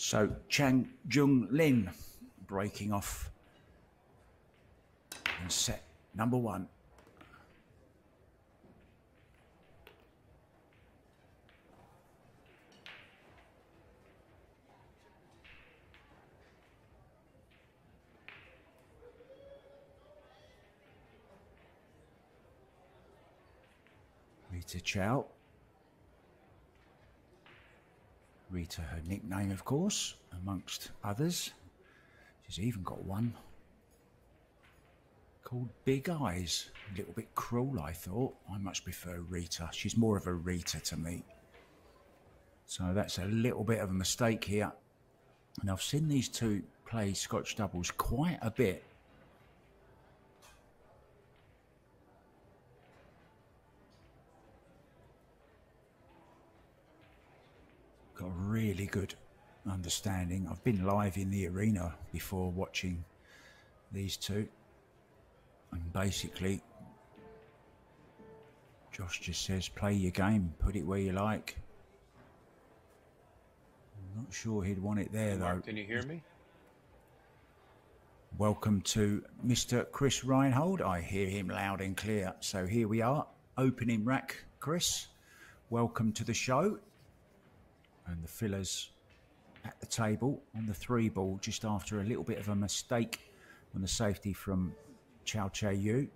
So Chang Jung Lin breaking off in set number one. Rita Chow. Rita, her nickname, of course, amongst others. She's even got one called Big Eyes. A little bit cruel, I thought. I much prefer Rita. She's more of a Rita to me. So that's a little bit of a mistake here. And I've seen these two play Scotch doubles quite a bit. Got a really good understanding. I've been live in the arena before watching these two. And basically, Josh just says, play your game, put it where you like. I'm not sure he'd want it there, though. Can you hear me? Welcome to Mr. Chris Reinhold. I hear him loud and clear. So here we are, opening rack, Chris. Welcome to the show. And the fillers at the table on the 3-ball, just after a little bit of a mistake on the safety from Chou Chieh-Yu.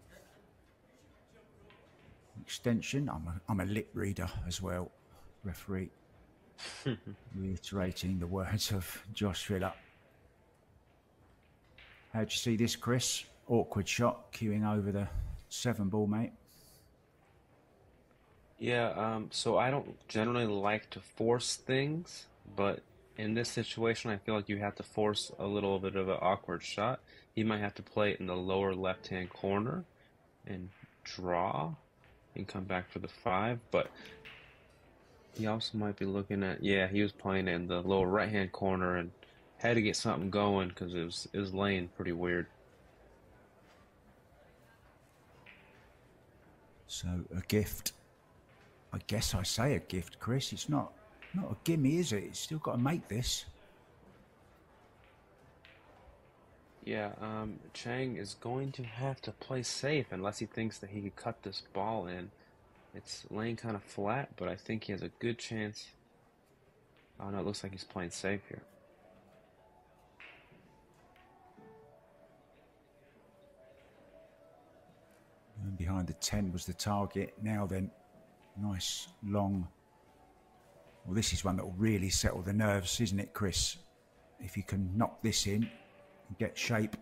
Extension. I'm a lip reader as well, referee. Reiterating the words of Josh Filler. How'd you see this, Chris? Awkward shot, queuing over the 7-ball, mate. Yeah, so I don't generally like to force things, but in this situation, I feel like you have to force a little bit of an awkward shot. He might have to play it in the lower left-hand corner and draw and come back for the 5, but he also might be looking at, yeah, he was playing it in the lower right-hand corner and had to get something going because it was laying pretty weird. So a gift. I guess I say a gift, Chris. It's not a gimme, is it? It's still got to make this. Yeah, Chang is going to have to play safe unless he thinks that he could cut this ball in. It's laying kind of flat, but I think he has a good chance. Oh no, it looks like he's playing safe here. And behind the 10 was the target. Now then, nice long. Well, this is one that will really settle the nerves, isn't it, Chris? If you can knock this in and get shape.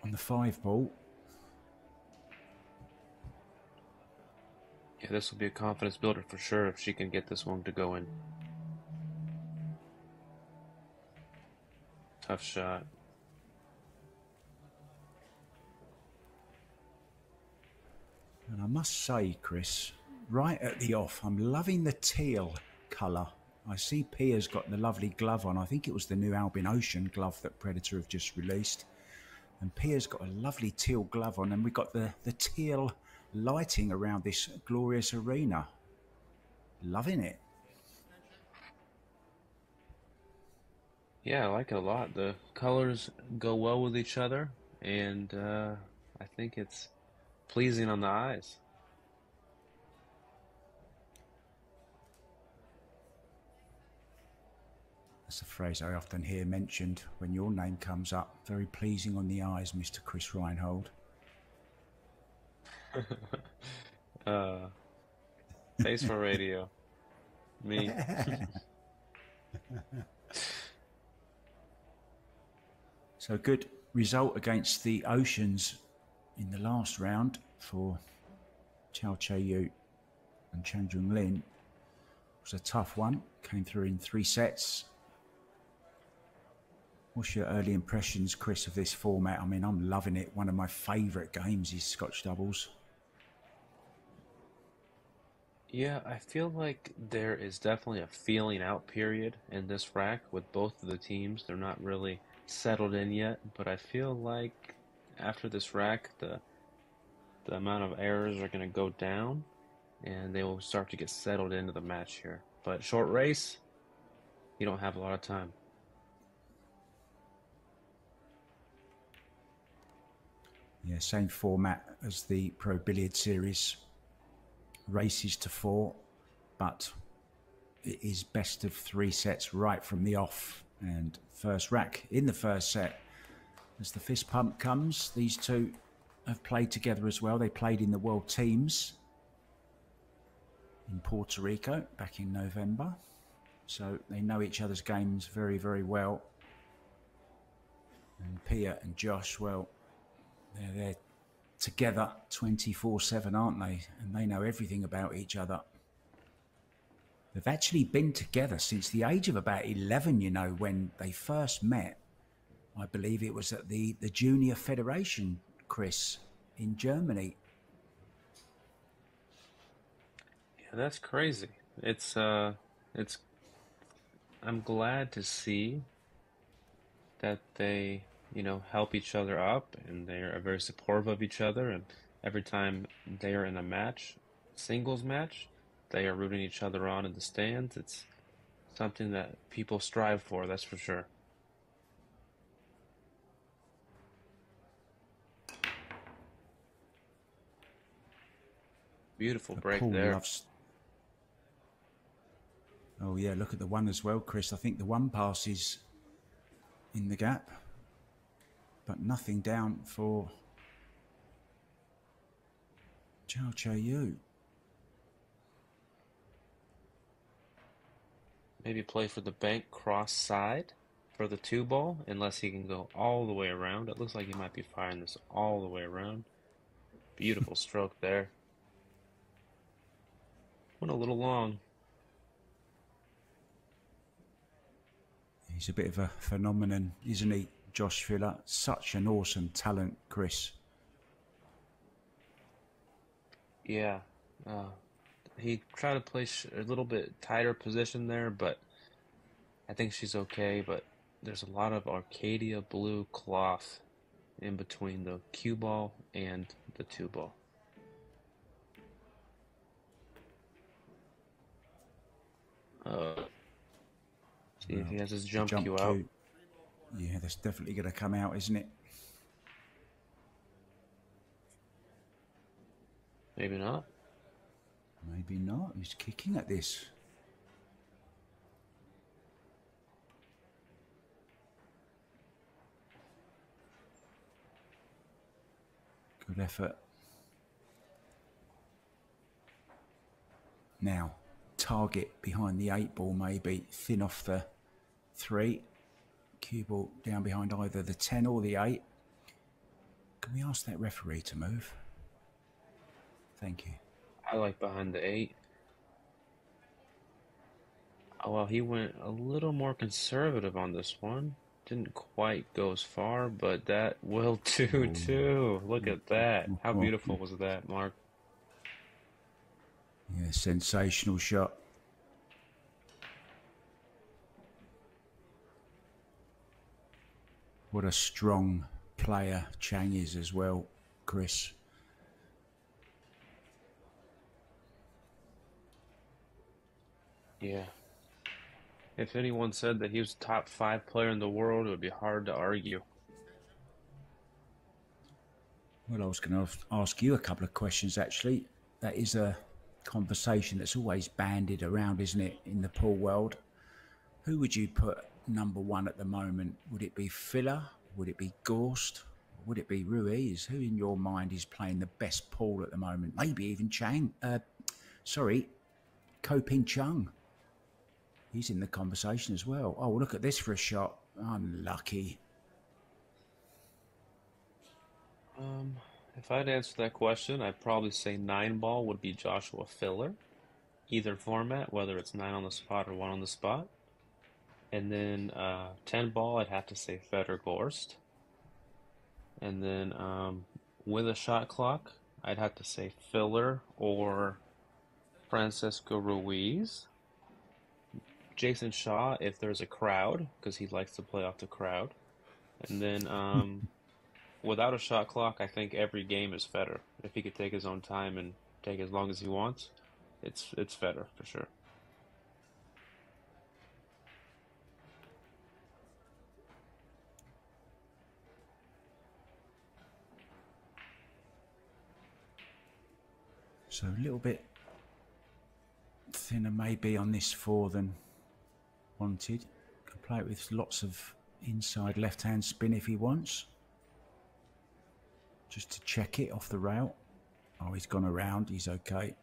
On the 5-ball. Yeah, this will be a confidence builder for sure if she can get this one to go in. Tough shot. And I must say, Chris, right at the off, I'm loving the teal colour. I see Pia's got the lovely glove on. I think it was the new Albin Ocean glove that Predator have just released. And Pia's got a lovely teal glove on, and we've got the teal lighting around this glorious arena. Loving it. Yeah, I like it a lot. The colors go well with each other, and I think it's pleasing on the eyes. That's a phrase I often hear mentioned when your name comes up. Very pleasing on the eyes, Mr. Chris Reinhold. Face for radio. Me. So good result against the Oceans in the last round for Chou Chieh-Yu and Chang Jung Lin. It was a tough one. Came through in 3 sets. What's your early impressions, Chris, of this format? I mean, I'm loving it. One of my favourite games is Scotch doubles. Yeah, I feel like there is definitely a feeling out period in this rack with both of the teams. They're not really settled in yet, but I feel like after this rack, the amount of errors are going to go down, and they will start to get settled into the match here. But short race, you don't have a lot of time. Yeah, same format as the Pro Billiard Series. Races to 4, but it is best of 3 sets right from the off. And first rack in the first set. As the fist pump comes, these two have played together as well. They played in the World Teams in Puerto Rico back in November. So they know each other's games very, very well. And Pia and Josh, well, they're there together 24/7, aren't they? And they know everything about each other. They've actually been together since the age of about 11, you know, when they first met. I believe it was at the Junior Federation, Chris, in Germany. Yeah, that's crazy. It's I'm glad to see that they, help each other up and they are very supportive of each other. And every time they are in a match, singles match, they are rooting each other on in the stands. It's something that people strive for, that's for sure. Beautiful But break Paul there. loves... Oh, yeah, look at the one as well, Chris. I think the one passes in the gap, but nothing down for Chou Chieh-Yu. Maybe play for the bank cross side for the 2 ball, unless he can go all the way around. It looks like he might be firing this all the way around. Beautiful stroke there. Went a little long. He's a bit of a phenomenon, isn't he, Josh Filler? Such an awesome talent, Chris. Yeah. He tried to play a little bit tighter position there, but I think she's okay. But there's a lot of Arcadia blue cloth in between the cue ball and the 2 ball. See if Well, he has his the jump jump cue out. cue, yeah, that's definitely going to come out, isn't it? Maybe not. Maybe not. He's kicking at this. Good effort. Now, target behind the 8-ball, maybe thin off the 3. Cue ball down behind either the 10 or the 8. Can we ask that referee to move? Thank you. I like behind the 8. Oh, well, he went a little more conservative on this one. Didn't quite go as far, but that will do too. Look at that. How beautiful was that, Mark? Yeah, sensational shot. What a strong player Chang is as well, Chris. Yeah. If anyone said that he was a top 5 player in the world, it would be hard to argue. Well, I was going to ask you a couple of questions, actually. That is a conversation that's always bandied around, isn't it, in the pool world? Who would you put number 1 at the moment? Would it be Filler? Would it be Gorst? Would it be Ruiz? Who in your mind is playing the best pool at the moment? Maybe even Ko Ping Chung. He's in the conversation as well. Oh, look at this for a shot. Unlucky. If I'd answer that question, I'd probably say 9-ball would be Joshua Filler. Either format, whether it's 9 on the spot or 1 on the spot. And then 10-ball, I'd have to say Feder Gorst. And then with a shot clock, I'd have to say Filler or Francisco Ruiz. Jason Shaw, if there's a crowd, because he likes to play off the crowd. And then without a shot clock, I think every game is Feder. If he could take his own time and take as long as he wants, it's Feder for sure. So a little bit thinner maybe on this 4 than wanted. Can play it with lots of inside left-hand spin if he wants. Just to check it off the rail. Oh, he's gone around. He's okay.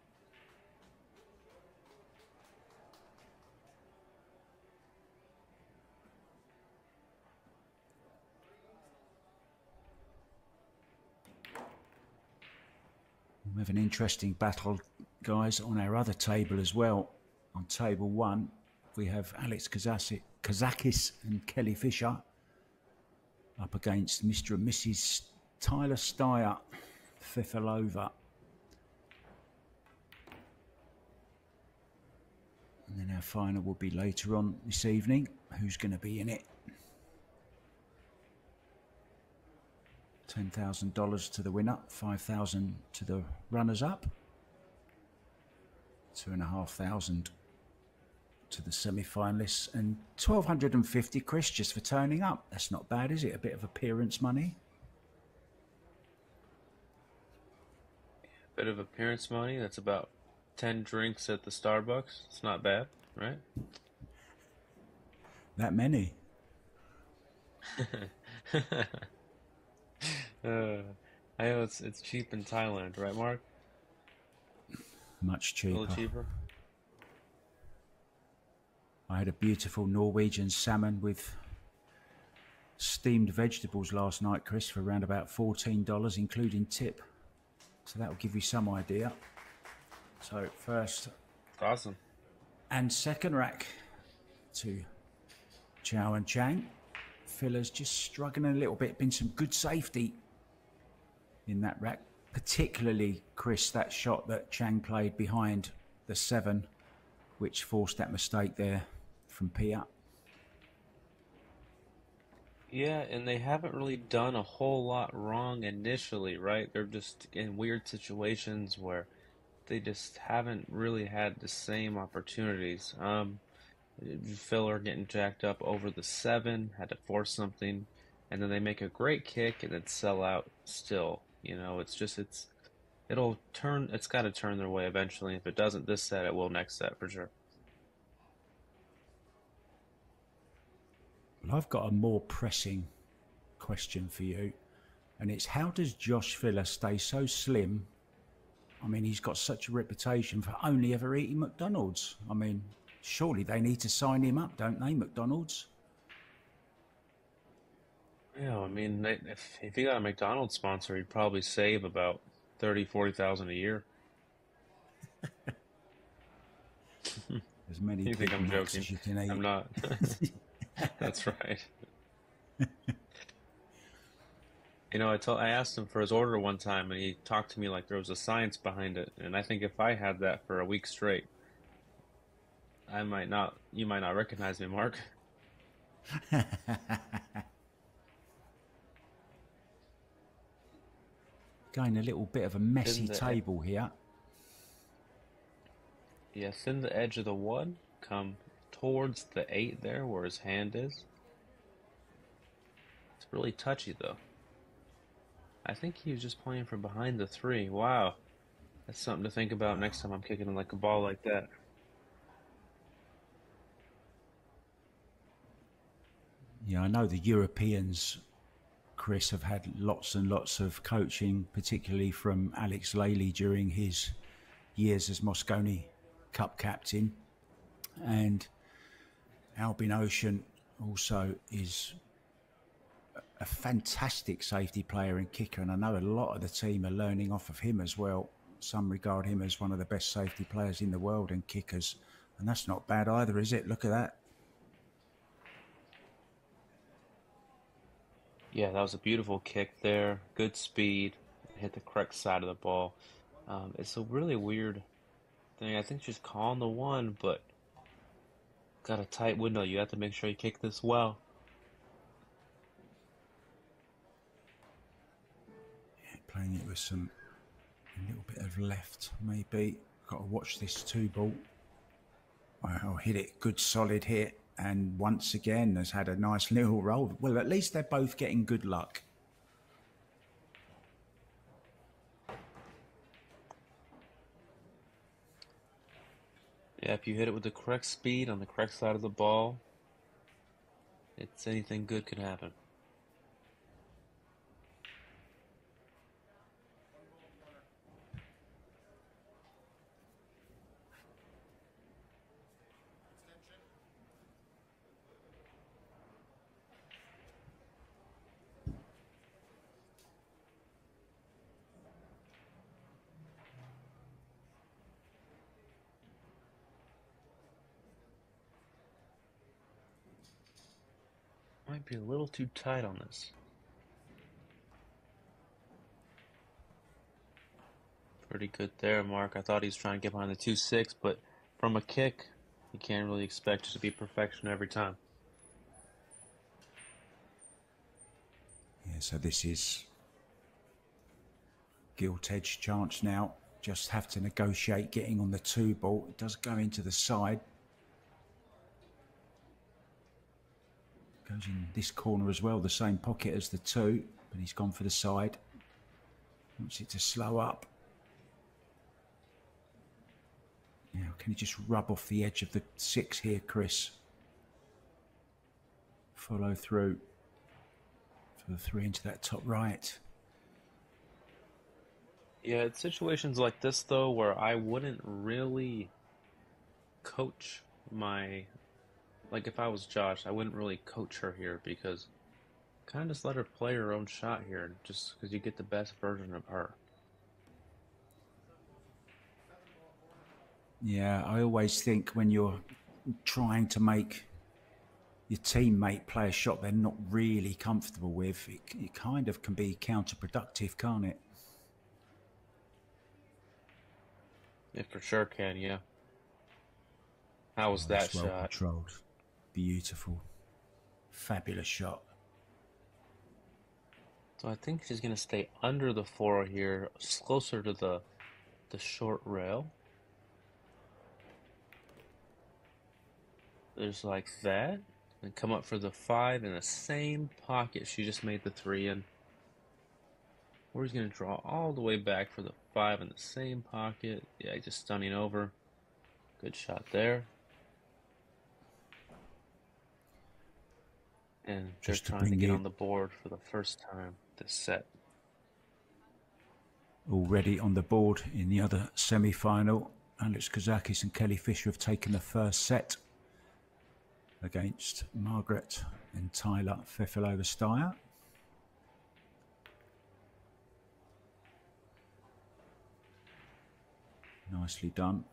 We have an interesting battle, guys, on our other table as well. On table 1, we have Alex Kazakis and Kelly Fisher up against Mr. and Mrs. Tyler Steyer, Fifilova. And then our final will be later on this evening. Who's going to be in it? $10,000 to the winner, $5,000 to the runners-up, $2,500 to the semi-finalists, and $1,250, Chris, just for turning up. That's not bad, is it? A bit of appearance money. Bit of appearance money. That's about 10 drinks at the Starbucks. It's not bad, right? That many. I know it's cheap in Thailand, right, Mark? Much cheaper. A little cheaper. I had a beautiful Norwegian salmon with steamed vegetables last night, Chris, for around about $14, including tip. So that will give you some idea. So first, Awesome. And second rack to Chou and Chang. Fillers just struggling a little bit. Been some good safety in that rack, particularly, Chris, that shot that Chang played behind the 7, which forced that mistake there from Pia. Yeah, and they haven't really done a whole lot wrong initially, right? They're just in weird situations where they just haven't really had the same opportunities. Filler getting jacked up over the 7, had to force something, and then they make a great kick and then sell out still. You know, it'll turn, it's got to turn their way eventually. If it doesn't this set, it will next set for sure. Well, I've got a more pressing question for you, and it's how does Josh Filler stay so slim? I mean, he's got such a reputation for only ever eating McDonald's. I mean, surely they need to sign him up, don't they, McDonald's? Yeah, I mean, if he got a McDonald's sponsor, he'd probably save about 30, 40,000 a year. As many You think Big I'm Macs joking? as you can eat. I'm not. That's right. You know, I asked him for his order one time, and he talked to me like there was a science behind it. And I think if I had that for a week straight, you might not recognize me, Mark. Going a little bit of a messy Thin the table here. Yeah, thin the edge of the 1, come towards the 8 there where his hand is. It's really touchy though. I think he was just playing from behind the 3. Wow. That's something to think about next time I'm kicking him like a ball like that. Yeah, I know the Europeans, Chris, have had lots and lots of coaching, particularly from Alex Lely during his years as Mosconi Cup captain. And Albin Ocean also is a fantastic safety player and kicker, and I know a lot of the team are learning off of him as well. Some regard him as one of the best safety players in the world and kickers, and that's not bad either, is it? Look at that. Yeah, that was a beautiful kick there. Good speed. Hit the correct side of the ball. It's a really weird thing. I think she's calling the 1, but got a tight window. You have to make sure you kick this well. Yeah, playing it with a little bit of left, maybe. Got to watch this 2 ball. Wow, hit it. Good solid hit. And once again has had a nice little roll. Well, at least they're both getting good luck. Yeah, if you hit it with the correct speed on the correct side of the ball, it's anything good could happen. Might be a little too tight on this. Pretty good there, Mark. I thought he was trying to get behind the 2-6, but from a kick, you can't really expect it to be perfection every time. Yeah, so this is gilt edge chance now. Just have to negotiate getting on the 2 ball. It does go into the side. Goes in this corner as well, the same pocket as the 2, but he's gone for the side. Wants it to slow up. Now, can he just rub off the edge of the 6 here, Chris? Follow through for the 3 into that top right. Yeah, it's situations like this, though, where I wouldn't really coach my... Like, if I was Josh, I wouldn't really coach her here because kind of just let her play her own shot here just because you get the best version of her. Yeah, I always think when you're trying to make your teammate play a shot they're not really comfortable with, it kind of can be counterproductive, can't it? It for sure can, yeah. How was that That's well shot? controlled. Beautiful. Fabulous shot. So I think she's going to stay under the 4 here, closer to the short rail. There's like that. And come up for the 5 in the same pocket she just made the 3 in. Or he's going to draw all the way back for the 5 in the same pocket. Yeah, just stunning over. Good shot there. And they're Just to trying to bring get you on the board for the first time this set. already on the board in the other semi-final. Alex Kazakis and Kelly Fisher have taken the first set against Margaret and Tyler Fefilova-Steyer. Nicely done.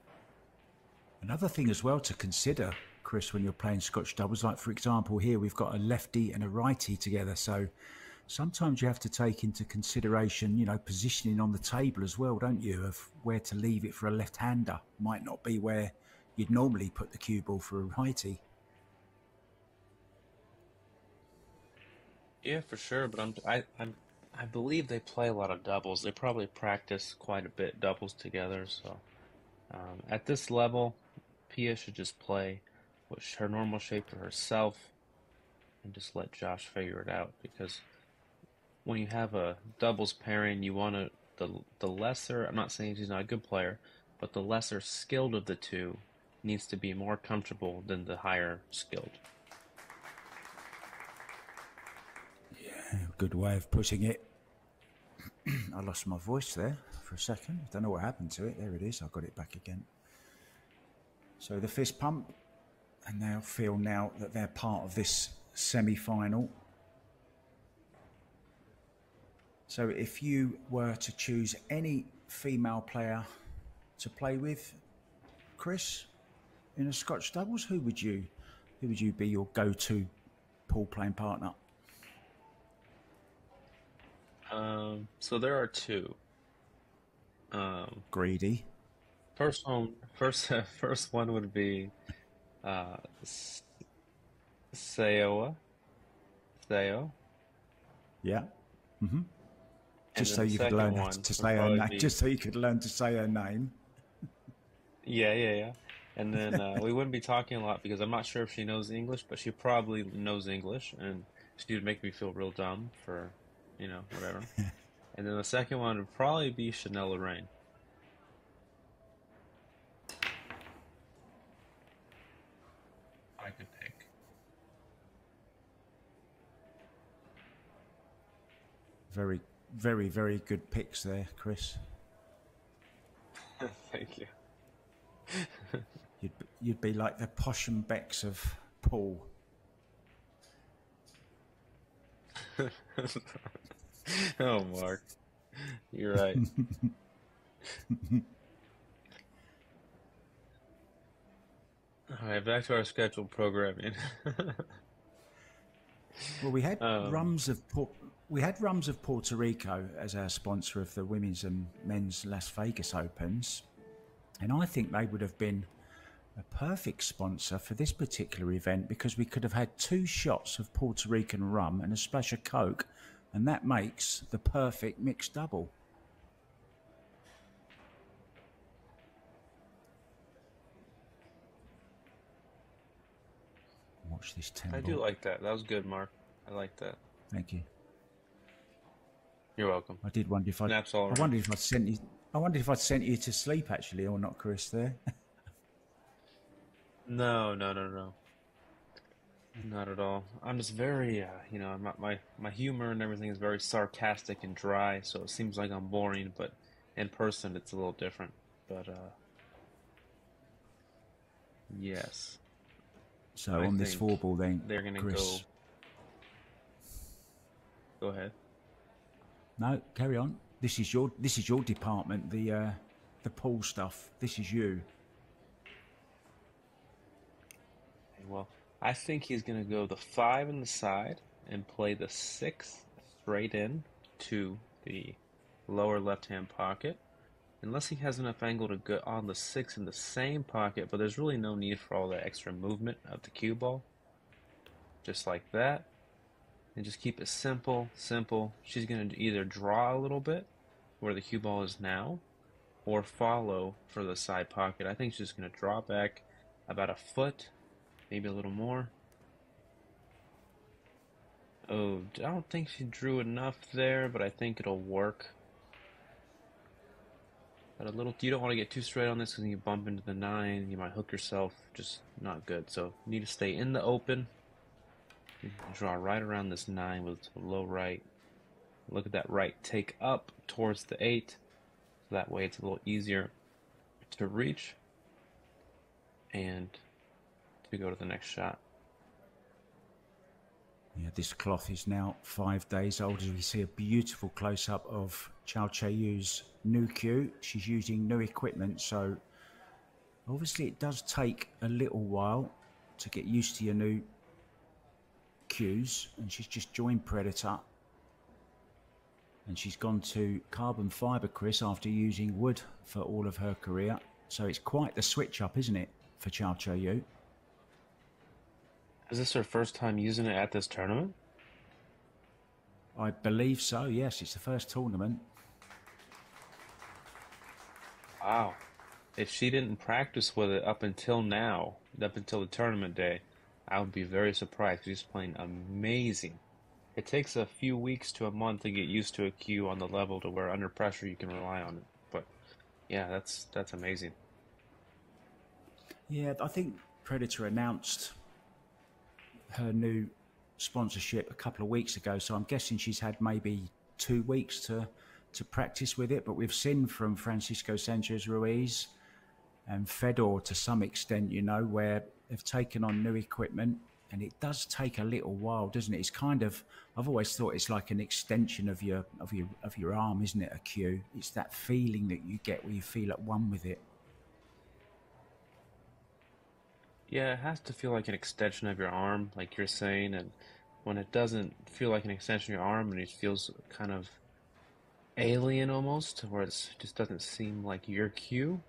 Another thing as well to consider, Chris, when you're playing Scotch doubles, like for example here we've got a lefty and a righty together, so sometimes you have to take into consideration, you know, positioning on the table as well, don't you, of where to leave it for a left-hander. Might not be where you'd normally put the cue ball for a righty. Yeah, for sure, but I believe they play a lot of doubles. They probably practice quite a bit doubles together, so at this level, Pia should just play her normal shape for herself and just let Josh figure it out. Because when you have a doubles pairing, you want to the lesser. I'm not saying she's not a good player, but the lesser skilled of the two needs to be more comfortable than the higher skilled. Yeah, good way of putting it. I lost my voice there for a second. I don't know what happened to it. There it is. I got it back again. So the fist pump, and they'll feel now that they're part of this semi-final. So if you were to choose any female player to play with, Chris, in a Scotch doubles, who would you be your go-to pool playing partner? So there are two. Greedy. First first one would be uh, Seoa, Seo, Yeah. Mm-hmm. and Just then so the you could second learn one to would say her probably name. be Just so you could learn to say her name. yeah. And then we wouldn't be talking a lot because I'm not sure if she knows English, but she probably knows English, and she would make me feel real dumb for, whatever. And then the second one would probably be Chanel Lorraine. I could pick. Very, very, very good picks there, Chris. Thank you. You'd be like the Posh and Becks of Paul. Oh, Mark, you're right. All right, back to our scheduled programming. Well, we had um, Rums of Puerto Rico as our sponsor of the women's and men's Las Vegas Opens, and I think they would have been a perfect sponsor for this particular event because we could have had 2 shots of Puerto Rican rum and a splash of Coke, and that makes the perfect mixed double. Watch this 10 I do ball. like that. That was good, Mark. I like that. Thank you. You're welcome. I did wonder if Snaps all I around. wondered if I'd sent you. I wondered if I'd sent you to sleep actually, or not, Chris. There. No, no, no, no. Not at all. I'm just very, my humor and everything is very sarcastic and dry, so it seems like I'm boring, but in person it's a little different. But yes, So I on this 4 think ball, then, they're gonna go. Chris. Go ahead. No, carry on. This is your department. The pool stuff. This is you. Well, I think he's gonna go the 5 in the side and play the 6 straight in to the lower left-hand pocket. Unless he has enough angle to get on the 6 in the same pocket, but there's really no need for all that extra movement of the cue ball. Just like that. And just keep it simple, simple. She's going to either draw a little bit where the cue ball is now, or follow for the side pocket. I think she's just going to draw back about a foot, maybe a little more. Oh, I don't think she drew enough there, but I think it'll work. But you don't want to get too straight on this because you bump into the 9, you might hook yourself, just not good. So you need to stay in the open. You can draw right around this 9 with low right. Look at that right take up towards the 8. So that way it's a little easier to reach and to go to the next shot. Yeah, this cloth is now 5 days old as we see a beautiful close-up of Chou Chieh-Yu's new cue. She's using new equipment, so obviously it does take a little while to get used to your new cues, and she's just joined Predator. And she's gone to carbon fibre, Chris, after using wood for all of her career. So it's quite the switch up, isn't it, for Chou Chieh-Yu? Is this her first time using it at this tournament? I believe so, yes. It's the first tournament. Wow. If she didn't practice with it up until now, up until the tournament day, I would be very surprised. She's playing amazing. It takes a few weeks to a month to get used to a cue on the level to where under pressure you can rely on it. But yeah, that's amazing. Yeah, I think Predator announced her new sponsorship a couple of weeks ago, so I'm guessing she's had maybe 2 weeks to practice with it. But we've seen from Francisco Sanchez Ruiz and Fedor to some extent, you know, where they've taken on new equipment, and it does take a little while, doesn't it? It's kind of, I've always thought it's like an extension of your arm, isn't it? A cue. It's that feeling that you get where you feel at one with it. Yeah, it has to feel like an extension of your arm, like you're saying, and when it doesn't feel like an extension of your arm and it feels kind of alien almost, where it just doesn't seem like your cue,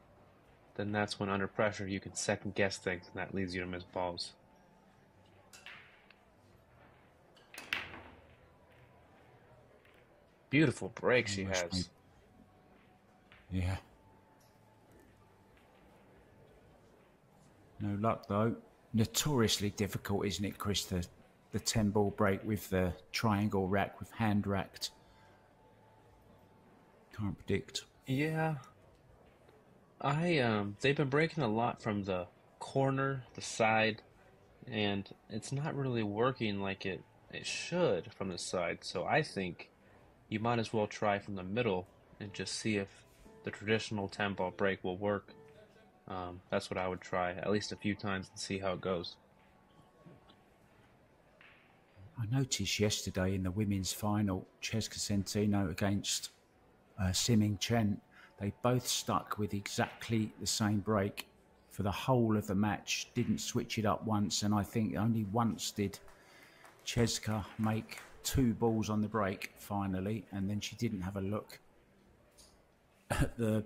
then that's when under pressure you can second guess things and that leads you to miss balls. Beautiful break she Almost made, has. yeah. No luck though. Notoriously difficult, isn't it, Chris? The 10 ball break with the triangle rack with hand racked. Can't predict. Yeah, they've been breaking a lot from the corner, the side, and it's not really working like it should from the side. So I think you might as well try from the middle and just see if the traditional 10 ball break will work. That's what I would try at least a few times and see how it goes. I noticed yesterday in the women's final, Cheska Centino against Siming Chen, they both stuck with exactly the same break for the whole of the match, didn't switch it up once, and I think only once did Cheska make two balls on the break finally, and then she didn't have a look at the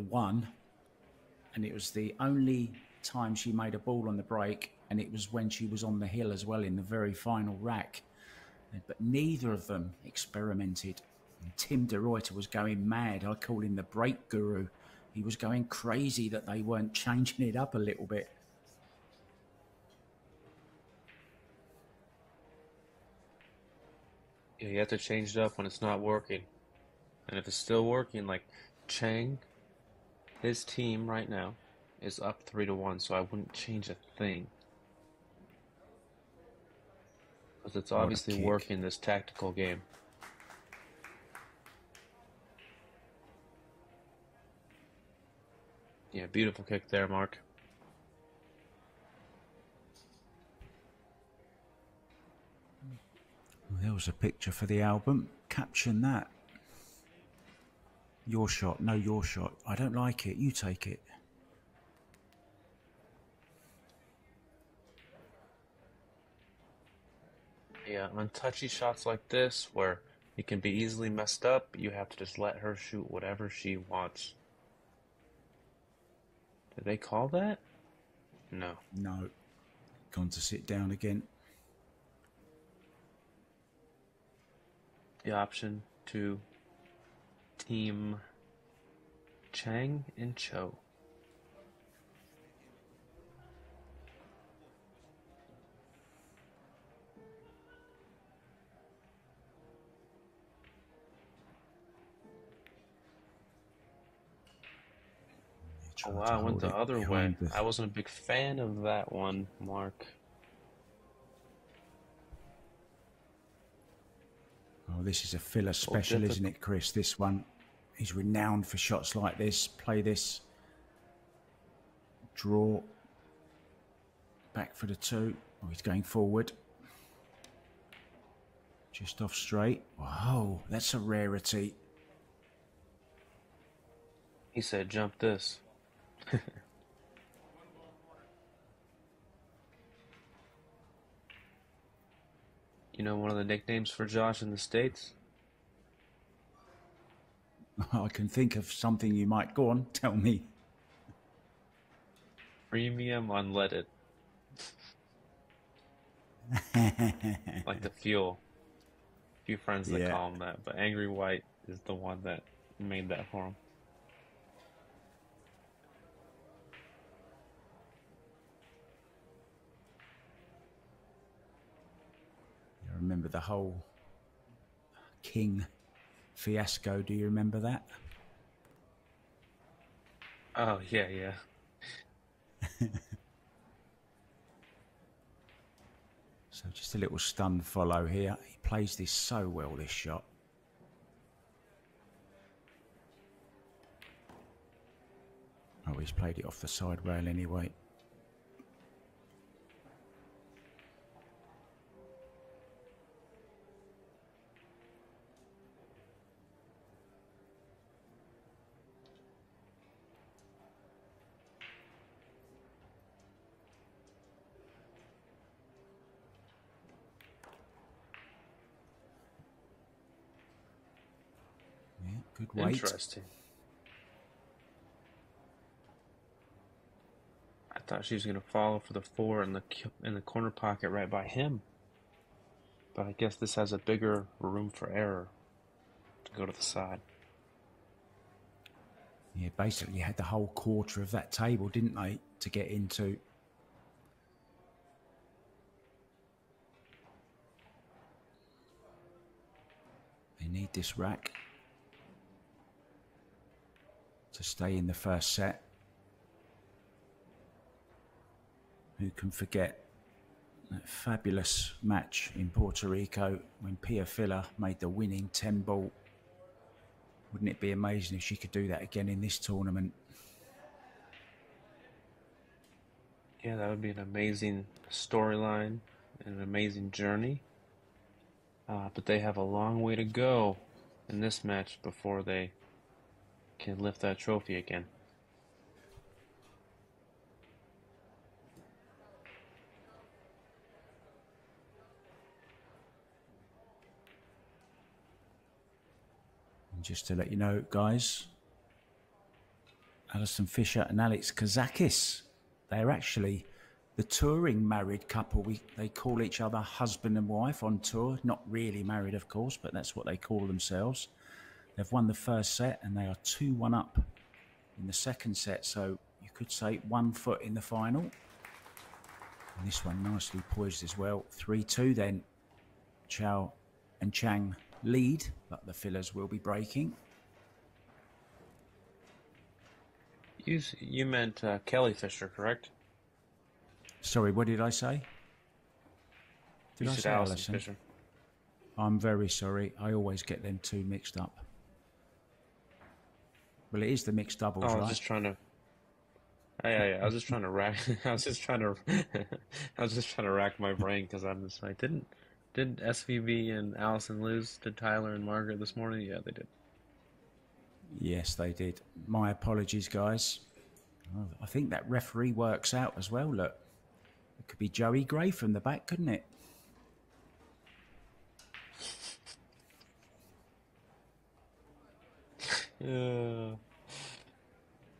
one, and it was the only time she made a ball on the break, and it was when she was on the hill as well in the very final rack. But neither of them experimented. And Tim de Ruyter was going mad. I call him the break guru. He was going crazy that they weren't changing it up a little bit. Yeah, you have to change it up when it's not working. And if it's still working, like Chang, his team right now is up 3-1, so I wouldn't change a thing. Because it's What a obviously kick. working this tactical game. Yeah, beautiful kick there, Mark. Well, there was a picture for the album. Caption that. Your shot, no, your shot. I don't like it. You take it. Yeah, on touchy shots like this, where it can be easily messed up, you have to just let her shoot whatever she wants. Did they call that? No. No. Gone to sit down again. The option to team Chang and Chou. Oh Try wow, to I went hold the it other way. behind the... I wasn't a big fan of that one, Mark. Oh, this is a filler A little special, isn't difficult. it, Chris? This one. He's renowned for shots like this. Play this. Draw. Back for the two. Oh, he's going forward. Just off straight. Whoa, that's a rarity. He said, jump this. You know one of the nicknames for Josh in the States? I can think of something you might go on. Tell me. Premium unleaded. Like the fuel. A few friends that Yeah. call him that, but Angry White is the one that made that for him. I remember the whole King fiasco. Do you remember that? Oh, yeah, yeah. So just a little stun follow here. He plays this so well, this shot. Oh, he's played it off the side rail anyway. Yeah, good weight. Interesting. I thought she was gonna follow for the four in the corner pocket right by him, but I guess this has a bigger room for error to go to the side. Yeah, basically had the whole quarter of that table, didn't they, to get into. They need this rack to stay in the first set. Who can forget That fabulous match in Puerto Rico when Pia Filler made the winning 10-ball. Wouldn't it be amazing if she could do that again in this tournament? Yeah, that would be an amazing storyline and an amazing journey. But they have a long way to go in this match before they can lift that trophy again. And just to let you know, guys, Alison Fisher and Alex Kazakis, they're actually the touring married couple. They call each other husband and wife on tour. Not really married, of course, but that's what they call themselves. They've won the first set and they are 2-1 up in the second set. So you could say 1 foot in the final. And this one nicely poised as well. 3-2 then. Chou and Chang lead, but the fillers will be breaking. You meant Kelly Fisher, correct? Sorry, what did I say? Did You I said say Alison Alison? Fisher. I'm very sorry. I always get them two mixed up. Well, it is the mixed doubles, Oh, I right? was just trying to. I was just trying to rack. I was just trying to. I was just trying to rack my brain because I'm just like, didn't SVB and Allison lose to Tyler and Margaret this morning? Yeah, they did. Yes, they did. My apologies, guys. Oh, I think that referee works out as well. Look, it could be Joey Gray from the back, couldn't it?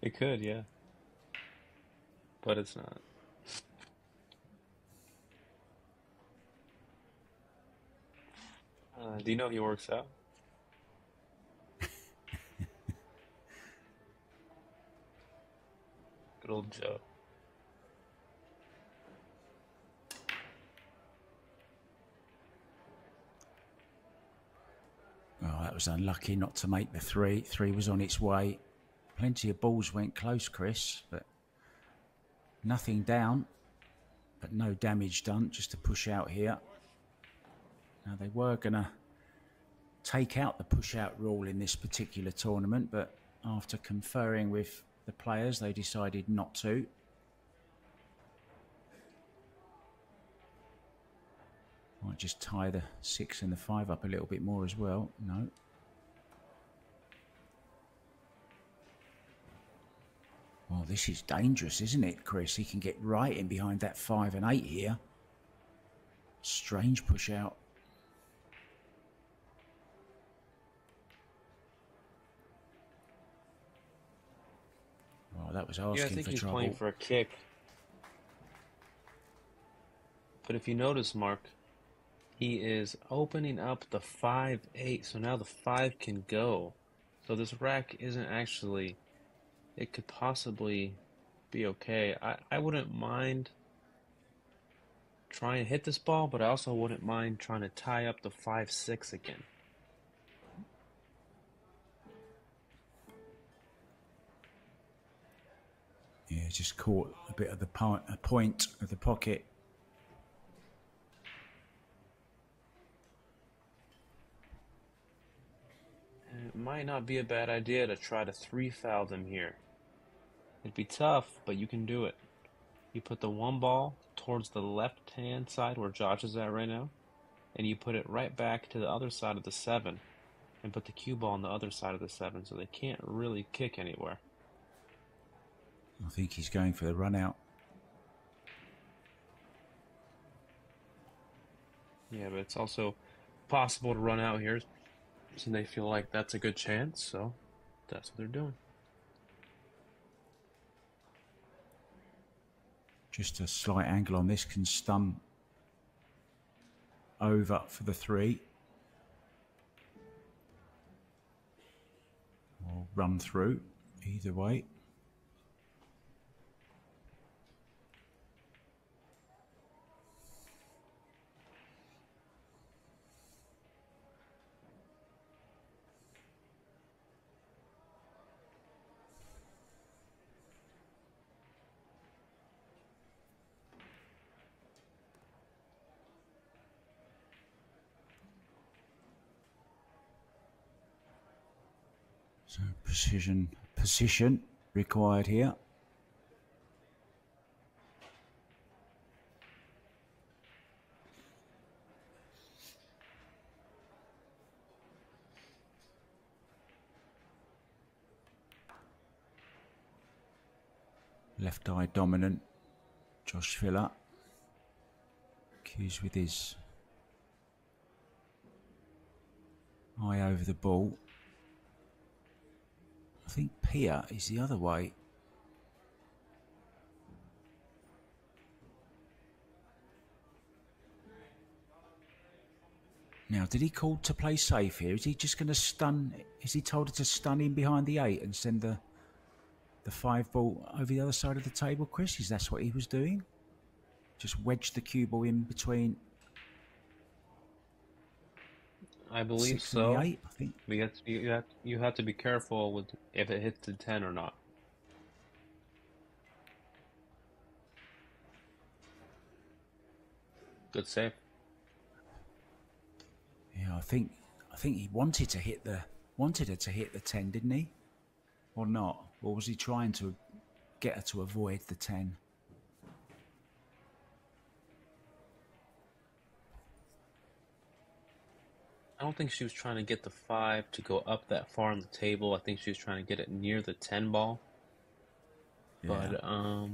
It could, yeah, but it's not. Do you know he works out? Good old Joe. Oh, that was unlucky not to make the three. Three was on its way. Plenty of balls went close, Chris, but nothing down, but no damage done, just to push out here. Now, they were going to take out the push-out rule in this particular tournament, but after conferring with the players, they decided not to. Might just tie the 6 and the 5 up a little bit more as well. No. Well, this is dangerous, isn't it, Chris? He can get right in behind that 5 and 8 here. Strange push out. Oh, that was asking Yeah, I think for he's trouble. playing for a kick. But if you notice, Mark, he is opening up the 5-8, so now the 5 can go. So this rack isn't actually, it could possibly be okay. I wouldn't mind trying to hit this ball, but I also wouldn't mind trying to tie up the 5-6 again. Yeah, just caught a bit of the point of the pocket. And it might not be a bad idea to try to 3-foul them here. It'd be tough, but you can do it. You put the 1 ball towards the left-hand side where Josh is at right now, and you put it right back to the other side of the 7, and put the cue ball on the other side of the 7, so they can't really kick anywhere. I think he's going for the run out. Yeah, but it's also possible to run out here, so they feel like that's a good chance, so that's what they're doing. Just a slight angle on this can stun over for the 3. Or run through, either way. So position required here. Left eye dominant, Josh Filler. Cues with his eye over the ball. I think Pia is the other way. Now, did he call to play safe here? Is he just going to stun? Is he told her to stun in behind the 8 and send the 5 ball over the other side of the table, Chris? Is that what he was doing? Just wedge the cue ball in between. I believe 6 so. and the 8, I think. You have to be careful with if it hits the 10 or not. Good save. Yeah, I think he wanted her to hit the 10, didn't he? Or not? Or was he trying to get her to avoid the 10? I don't think she was trying to get the 5 to go up that far on the table. I think she was trying to get it near the 10 ball. Yeah. But I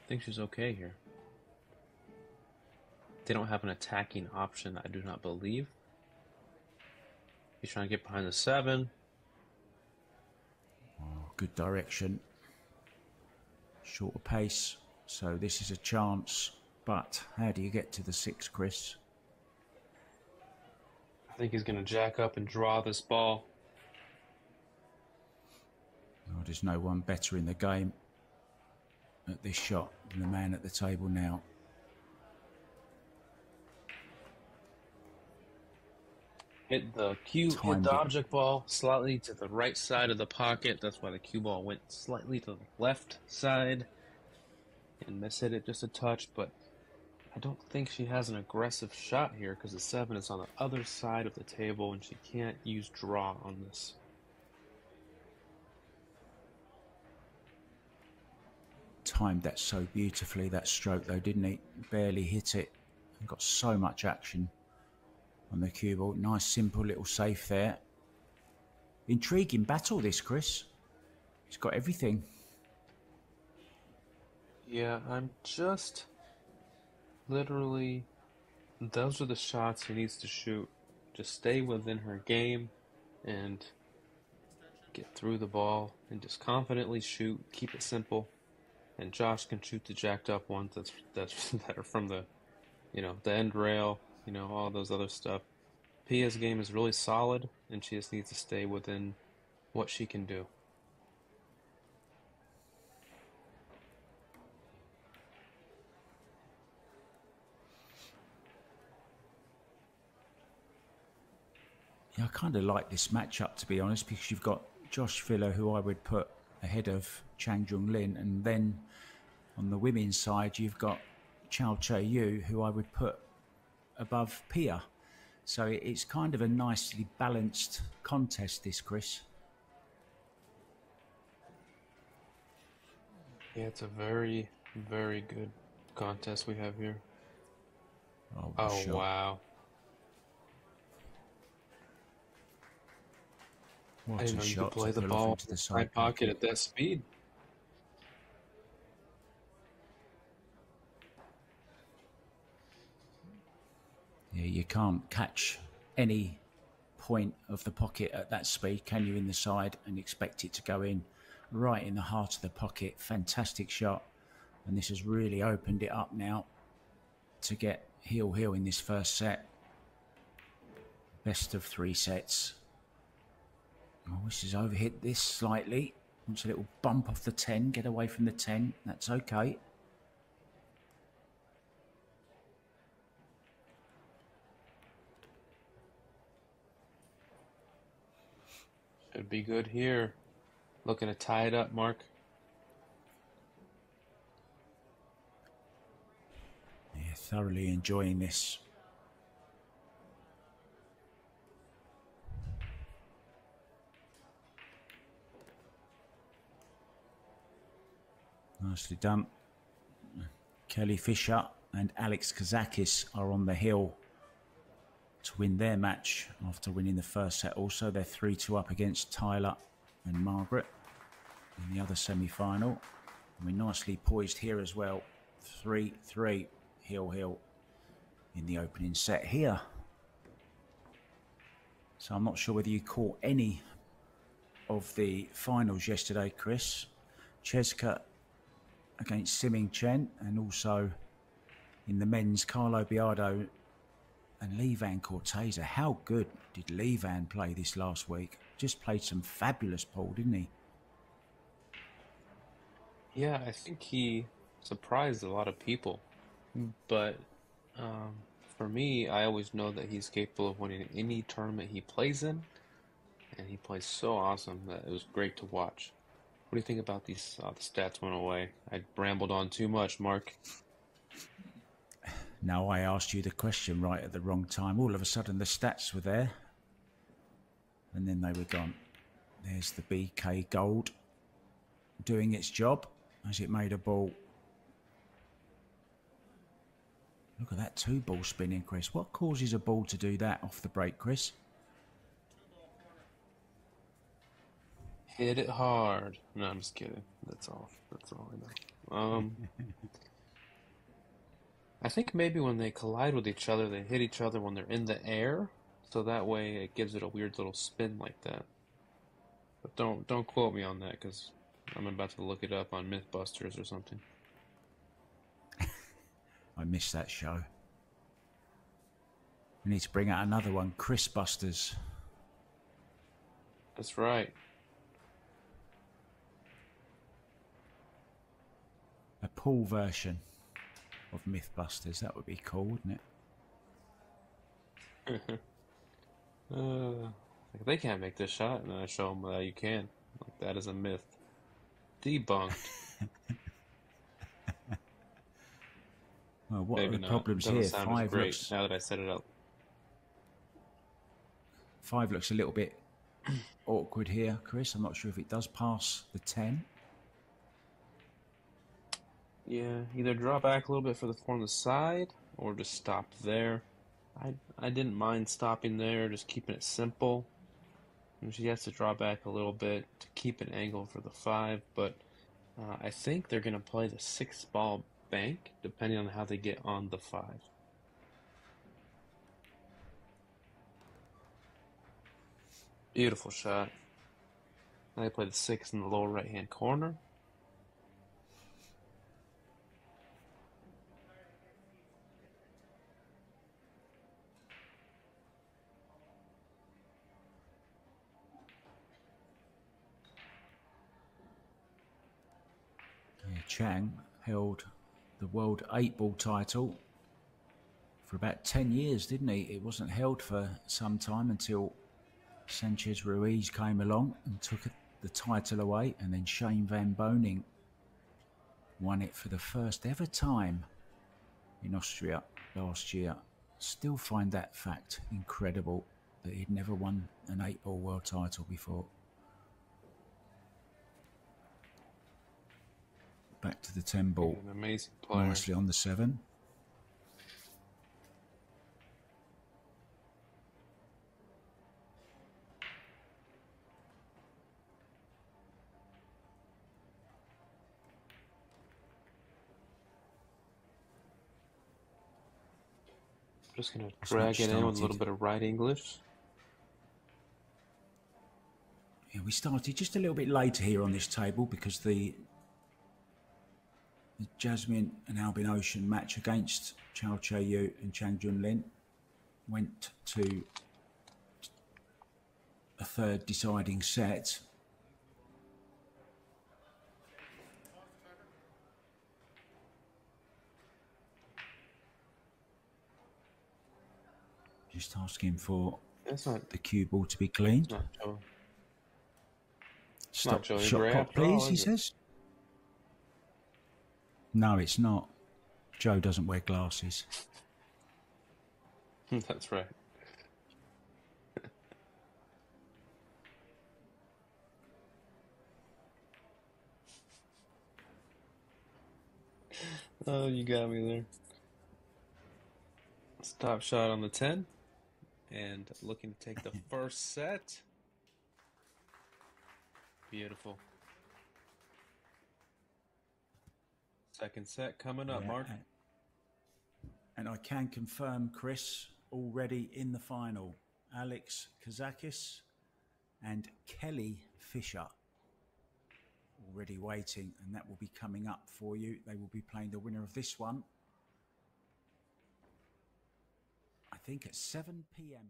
think she's okay here. They don't have an attacking option, I do not believe. He's trying to get behind the 7. Oh, good direction. Shorter pace. So this is a chance. But how do you get to the 6, Chris? I think he's going to jack up and draw this ball. Oh, there's no one better in the game at this shot than the man at the table now. Hit the object ball slightly to the right side of the pocket. That's why the cue ball went slightly to the left side. And miss hit it just a touch, but I don't think she has an aggressive shot here because the 7 is on the other side of the table and she can't use draw on this. Timed that so beautifully, that stroke though, didn't he? Barely hit it and got so much action on the cue ball. Nice simple little safe there. Intriguing battle this, Chris. He's got everything. Yeah, I'm just literally, those are the shots he needs to shoot. Just stay within her game and get through the ball and just confidently shoot. Keep it simple. And Josh can shoot the jacked up ones that are from the, the end rail, all those other stuff. Pia's game is really solid, and she just needs to stay within what she can do. Yeah, I kind of like this matchup, to be honest, because you've got Josh Filler, who I would put ahead of Chang Jung Lin, and then on the women's side, you've got Chou Chieh-Yu, who I would put above Pia. So it's kind of a nicely balanced contest, this, Chris. Yeah, it's a very, very good contest we have here. Oh, wow. What I didn't know you could play the ball into the side pocket at that speed. Yeah, you can't catch any point of the pocket at that speed, can you, in the side, and expect it to go in right in the heart of the pocket. Fantastic shot. And this has really opened it up now to get heel in this first set. Best of 3 sets. Oh, this has overhit this slightly. Wants a little bump off the 10. Get away from the 10. That's okay. Should be good here. Looking to tie it up, Mark. Yeah, thoroughly enjoying this. Nicely done. Kelly Fisher and Alex Kazakis are on the hill to win their match after winning the first set. Also, they're 3-2 up against Tyler and Margaret in the other semi-final. And we're nicely poised here as well. 3-3, hill in the opening set here. So I'm not sure whether you caught any of the finals yesterday, Chris. Cheska against Siming Chen, and also in the men's, Carlo Biardo and Levan Corteza. How good did Levan play this last week? Just played some fabulous pool, didn't he? Yeah, I think he surprised a lot of people. But for me, I always know that he's capable of winning any tournament he plays in, and he plays so awesome that it was great to watch. What do you think about these? The stats went away. I rambled on too much, Mark. No, I asked you the question right at the wrong time. All of a sudden, the stats were there, and then they were gone. There's the BK Gold doing its job as it made a ball. Look at that 2-ball spinning, Chris. What causes a ball to do that off the break, Chris? Hit it hard. No, I'm just kidding. That's all. That's all I know. I think maybe when they collide with each other, they hit each other when they're in the air, so that way it gives it a weird little spin like that. But don't quote me on that, because I'm about to look it up on Mythbusters or something. I missed that show. We need to bring out another one, Chris Busters. That's right. A pool version of Mythbusters. That would be cool, wouldn't it? Like they can't make this shot, and then I show them that you can. Like that is a myth. Debunked. Well, what Maybe are the not. problems Doesn't here? sound as great now that I set it up. 5 looks a little bit awkward here, Chris. I'm not sure if it does pass the 10. Yeah, either draw back a little bit for the 4 on the side, or just stop there. I didn't mind stopping there, just keeping it simple. And she has to draw back a little bit to keep an angle for the 5, but I think they're going to play the 6-ball bank, depending on how they get on the 5. Beautiful shot. Now they play the 6 in the lower right-hand corner. Yeah, Chang held the world 8-ball title for about 10 years, didn't he? It wasn't held for some time until Sanchez Ruiz came along and took the title away, and then Shane Van Boening won it for the first ever time in Austria last year. Still find that fact incredible, that he'd never won an 8-ball world title before. Back to the 10-ball. An amazing player. Nicely on the 7. Just going to drag it in with a little bit of right English. Yeah, we started just a little bit later here on this table because the Jasmine and Albin Ocean match against Chou Chieh-Yu and Chang Jung Lin went to a third deciding set. Just asking for the cue ball to be cleaned. Stop shot clock, please, he says. No, it's not. Joe doesn't wear glasses. That's right. Oh, you got me there. Stop shot on the 10 and looking to take the first set. Beautiful. Second set coming up, Yeah, Mark. and I can confirm, Chris, already in the final, Alex Kazakis and Kelly Fisher already waiting, and that will be coming up for you. They will be playing the winner of this one, I think at 7 p.m.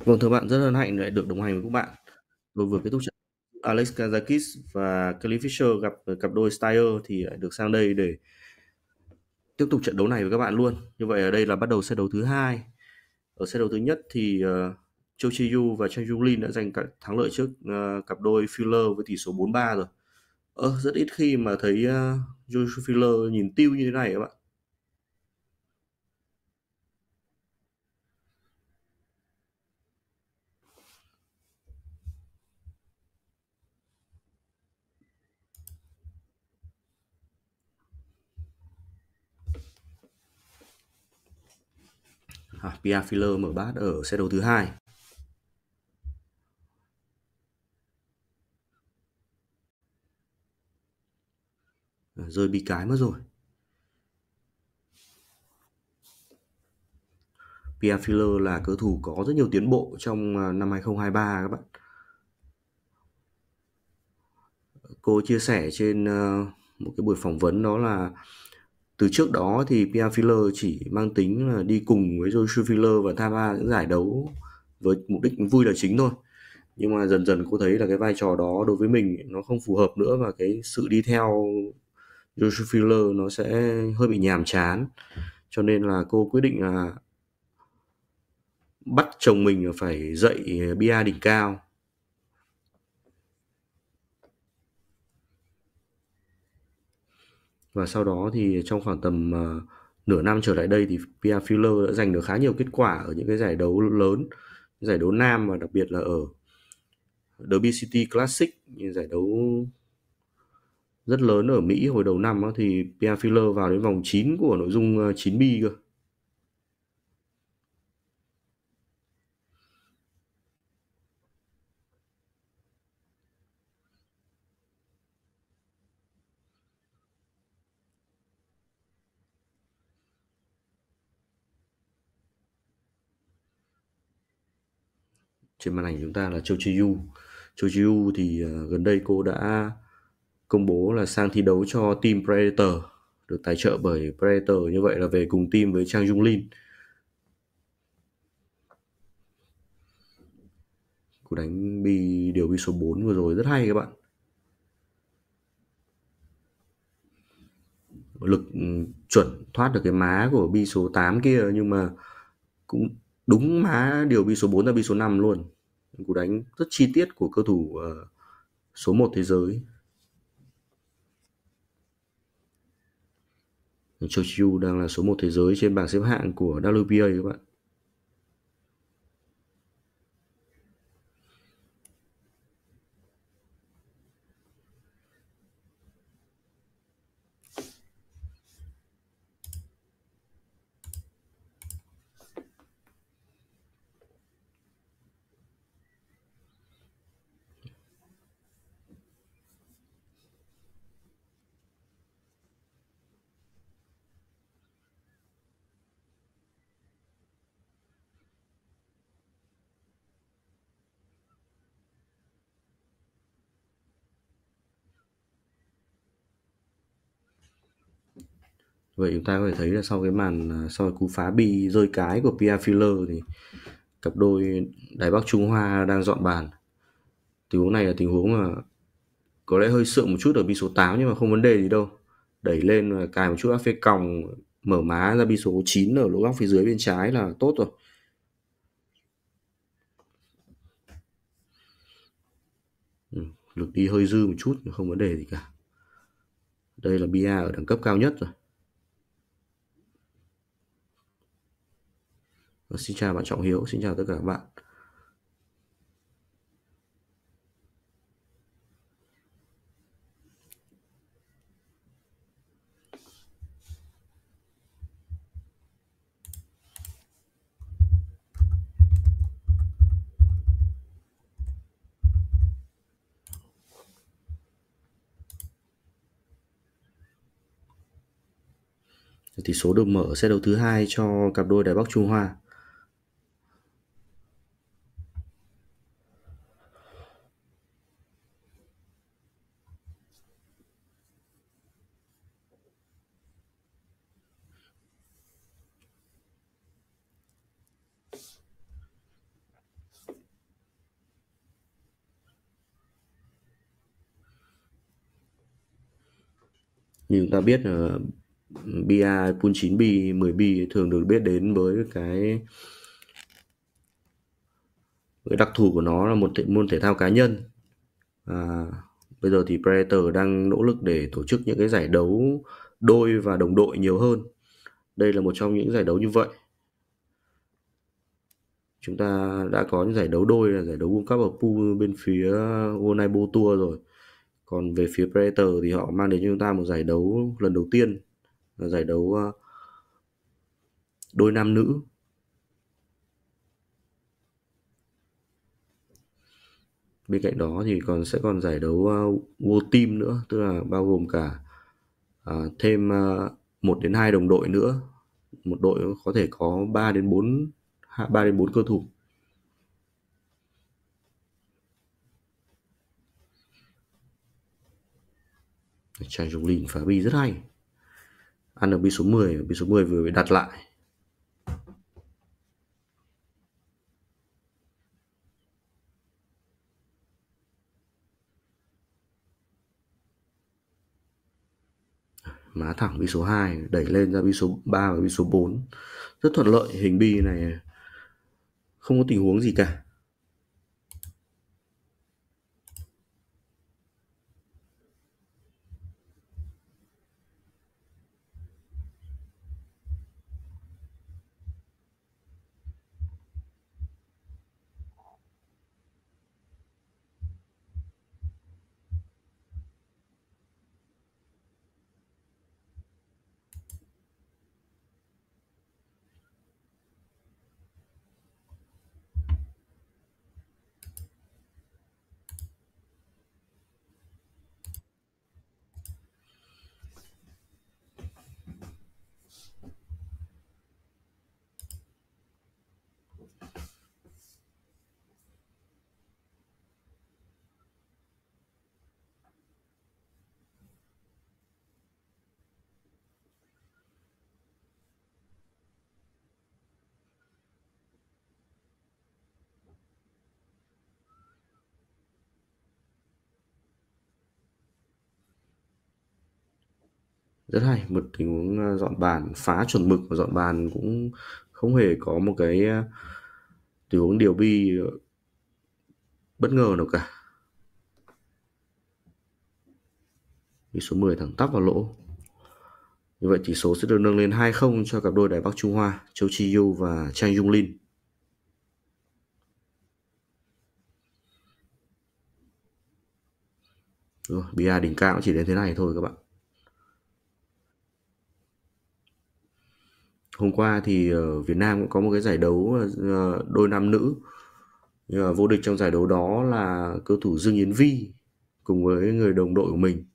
Vâng, thưa bạn, rất hân hạnh lại được đồng hành với các bạn. Tôi vừa kết thúc trận Alex Kazakis và Kelly Fisher gặp cặp đôi Steyer thì được sang đây để tiếp tục trận đấu này với các bạn luôn. Như vậy ở đây là bắt đầu set đấu thứ hai. Ở set đấu thứ nhất thì Chou Chieh-Yu và Chang Jung Lin đã giành thắng lợi trước cặp đôi Filler với tỷ số 4-3 rồi. Rất ít khi mà thấy Joe Filler nhìn tiêu như thế này các bạn. Pia Filler mở bát ở set đấu thứ hai. Rơi bi cái mất rồi. Pia Filler là cầu thủ có rất nhiều tiến bộ trong năm 2023 các bạn. Cô chia sẻ trên một cái buổi phỏng vấn đó là từ trước đó thì Pia Filler chỉ mang tính là đi cùng với Joshua Filler và tham gia những giải đấu với mục đích vui là chính thôi. Nhưng mà dần dần cô thấy là cái vai trò đó đối với mình nó không phù hợp nữa, và cái sự đi theo Joshua Filler nó sẽ hơi bị nhàm chán. Cho nên là cô quyết định là bắt chồng mình phải dạy bia đỉnh cao. Và sau đó thì trong khoảng tầm nửa năm trở lại đây thì Pia Filler đã giành được khá nhiều kết quả ở những cái giải đấu lớn, giải đấu nam, và đặc biệt là ở Derby City Classic, giải đấu rất lớn ở Mỹ hồi đầu năm đó, thì Pia Filler vào đến vòng 9 của nội dung 9B cơ. Trên màn ảnh chúng ta là Chou Chieh-Yu. Chou Chieh-Yu thì gần đây cô đã công bố là sang thi đấu cho team Predator, được tài trợ bởi Predator, như vậy là về cùng team với Chang Jung Lin. Cô đánh điều bi số 4 vừa rồi rất hay các bạn. Lực chuẩn thoát được cái má của bi số 8 kia, nhưng mà cũng đúng má điều bi số 4 ra bi số 5 luôn. Cú đánh rất chi tiết của cầu thủ số 1 thế giới. Chou Chieh-Yu đang là số 1 thế giới trên bảng xếp hạng của WPA các bạn. Vậy chúng ta có thể thấy là sau cú phá bi rơi cái của Pia Filler thì cặp đôi Đài Bắc Trung Hoa đang dọn bàn. Tình huống này là tình huống mà có lẽ hơi sượng một chút ở bi số 8, nhưng mà không vấn đề gì đâu. đẩy lên và cài một chút áp phê còng, mở má ra bi số 9 ở lỗ góc phía dưới bên trái là tốt rồi. Lực đi hơi dư một chút, không vấn đề gì cả. Đây là bia ở đẳng cấp cao nhất rồi. Xin chào bạn Trọng Hiếu, xin chào tất cả các bạn. Tỷ số được mở set đấu thứ hai cho cặp đôi Đài Bắc Trung Hoa. Như chúng ta biết là bia pool 9B, 10B thường được biết đến với cái đặc thù của nó là một môn thể thao cá nhân. Bây giờ thì Predator đang nỗ lực để tổ chức những cái giải đấu đôi và đồng đội nhiều hơn. Đây là một trong những giải đấu như vậy. Chúng ta đã có những giải đấu đôi là giải đấu World Cup ở pool bên phía Onaibo Tour rồi. Còn về phía Predator thì họ mang đến cho chúng ta một giải đấu lần đầu tiên là giải đấu đôi nam nữ. Bên cạnh đó thì sẽ còn giải đấu World Team nữa, tức là bao gồm cả thêm 1 đến 2 đồng đội nữa. Một đội có thể có 3 đến 4 cơ thủ. Chang Jung Lin phá bi rất hay. Ăn ở bi số 10, bi số 10 vừa bị đặt lại. Má thẳng bi số 2, đẩy lên ra bi số 3 và bi số 4. Rất thuận lợi, hình bi này không có tình huống gì cả. Rất hay, một tình huống dọn bàn phá chuẩn mực và dọn bàn cũng không hề có một cái tình huống điều bi bất ngờ nào cả. Bi số 10 thẳng tắp vào lỗ. Như vậy tỷ số sẽ được nâng lên 2-0 cho cặp đôi Đài Bắc Trung Hoa, Chou Chieh-Yu và Chang Jung Lin. Rồi, bia đỉnh cao chỉ đến thế này thôi các bạn. Hôm qua thì ở Việt Nam cũng có một cái giải đấu đôi nam nữ. Vô địch trong giải đấu đó là cơ thủ Dương Yến Vi cùng với người đồng đội của mình.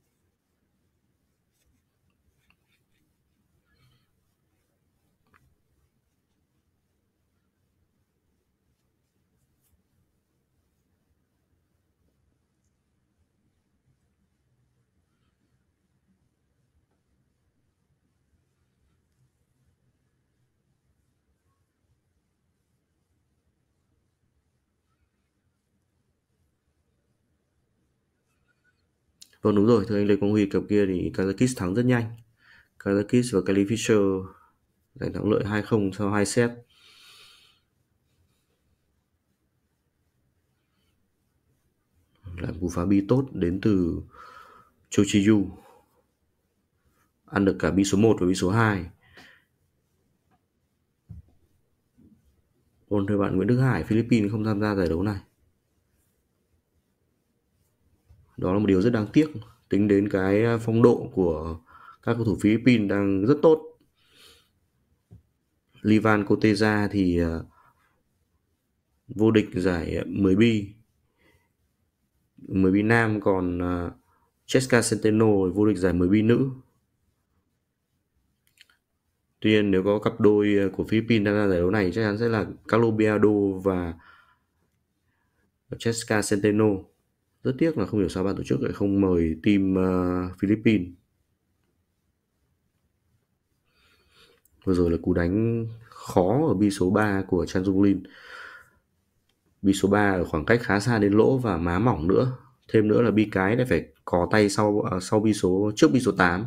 Vâng đúng rồi, thưa anh Lê Quang Huy, cặp kia thì Kazakhstan thắng rất nhanh. Kazakhstan và Kelly Fisher giành thắng lợi 2-0 sau 2 set. Làm cú phá bi tốt đến từ Chou Chieh-Yu, ăn được cả bi số 1 và bi số 2. Ôn thưa bạn Nguyễn Đức Hải, Philippines không tham gia giải đấu này. Đó là một điều rất đáng tiếc, tính đến cái phong độ của các cầu thủ Philippines đang rất tốt. Livan Koteza thì vô địch giải 10 bi nam, còn Cheska Centeno vô địch giải 10 bi nữ. Tuy nhiên nếu có cặp đôi của Philippines tham gia giải đấu này chắc chắn sẽ là Carlos Biado và Cheska Centeno. Rất tiếc là không hiểu sao ban tổ chức lại không mời team Philippines. Vừa rồi là cú đánh khó ở bi số 3 của Chang Jung Lin. Bi số 3 ở khoảng cách khá xa đến lỗ và má mỏng nữa. Thêm nữa là bi cái lại phải cò tay sau bi số trước bi số 8.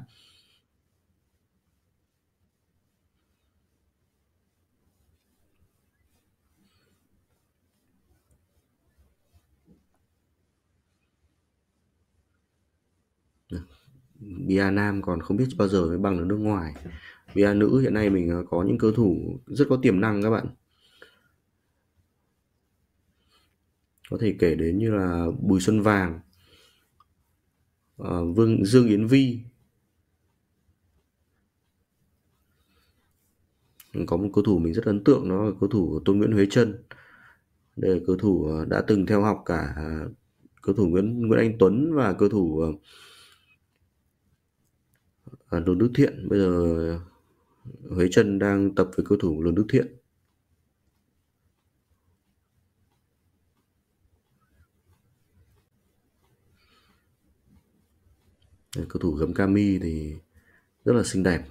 Bia nam còn không biết bao giờ mới bằng được nước ngoài. Bia nữ hiện nay mình có những cầu thủ rất có tiềm năng các bạn. Có thể kể đến như là Bùi Xuân Vàng, Dương Yến Vi. Có một cầu thủ mình rất ấn tượng, đó là cầu thủ Tôn Nguyễn Huế Trân. Đây là cầu thủ đã từng theo học cả cầu thủ Nguyễn Anh Tuấn và cầu thủ Lương Đức Thiện. Bây giờ Huế Trân đang tập với cầu thủ Lương Đức Thiện. Cầu thủ gấm Cami thì rất là xinh đẹp.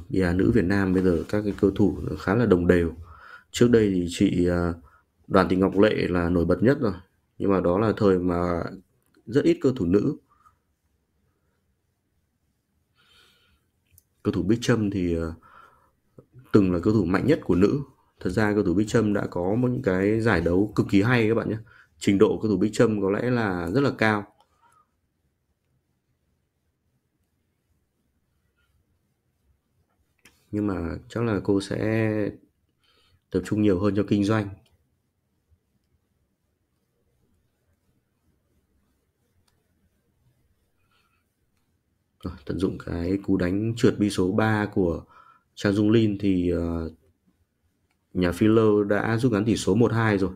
Bia nữ Việt Nam bây giờ các cái cầu thủ khá là đồng đều. Trước đây thì chị Đoàn Thị Ngọc Lệ là nổi bật nhất rồi, nhưng mà đó là thời mà rất ít cầu thủ nữ. Cầu thủ Bích Trâm thì từng là cầu thủ mạnh nhất của nữ. Thật ra cầu thủ Bích Trâm đã có một những cái giải đấu cực kỳ hay các bạn nhé. Trình độ cầu thủ Bích Trâm có lẽ là rất là cao. Nhưng mà chắc là cô sẽ tập trung nhiều hơn cho kinh doanh. Rồi, tận dụng cái cú đánh trượt bi số 3 của Chang Jung Lin thì nhà Filler đã rút ngắn tỷ số 1-2 rồi.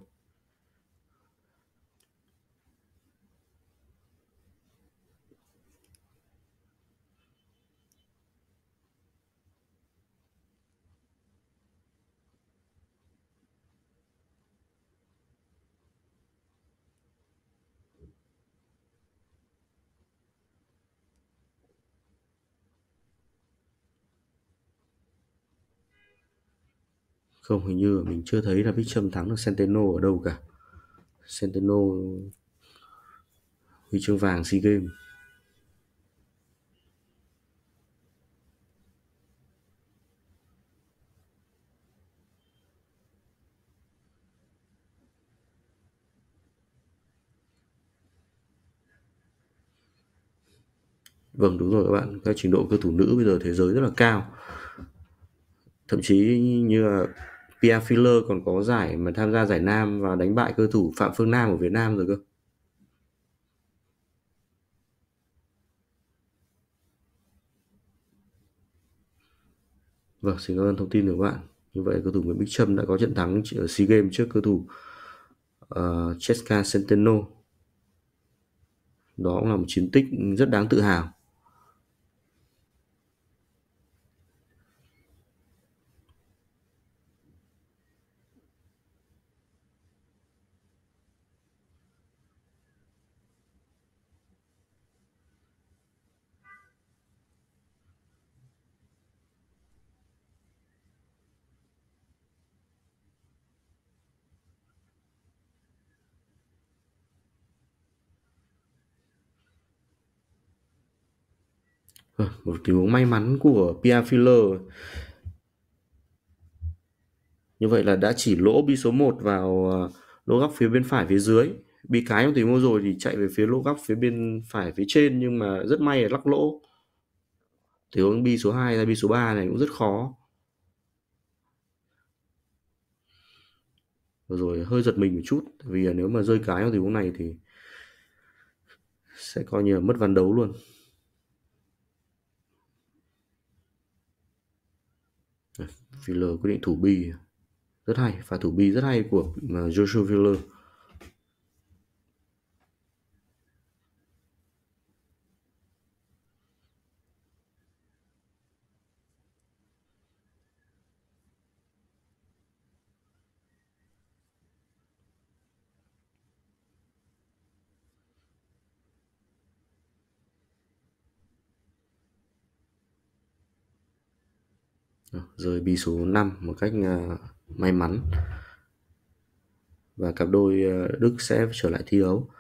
Không, hình như mình chưa thấy là Bích Trâm thắng được Centeno ở đâu cả. Centeno huy chương vàng SEA Games. Vâng đúng rồi các bạn, các trình độ cầu thủ nữ bây giờ thế giới rất là cao. Thậm chí như là Pia Filler còn có giải mà tham gia giải nam và đánh bại cầu thủ Phạm Phương Nam ở Việt Nam rồi cơ. Vâng, xin cảm ơn thông tin của các bạn. Như vậy cầu thủ Nguyễn Bích Trâm đã có trận thắng ở SEA Games trước cầu thủ Cheska Centeno. Đó cũng là một chiến tích rất đáng tự hào. Một tình huống may mắn của Pia Filler. Như vậy là đã chỉ lỗ bi số 1 vào lỗ góc phía bên phải phía dưới. Bi cái trong tình huống rồi thì chạy về phía lỗ góc phía bên phải phía trên, nhưng mà rất may là lắc lỗ. Tình huống bi số 2 ra bi số 3 này cũng rất khó. Rồi hơi giật mình một chút, vì nếu mà rơi cái trong tình huống này thì sẽ coi như là mất ván đấu luôn. Filler quyết định thủ bi rất hay, pha thủ bi rất hay của Joshua Filler. Rơi bi số 5 một cách may mắn, và cặp đôi Đức sẽ trở lại thi đấu.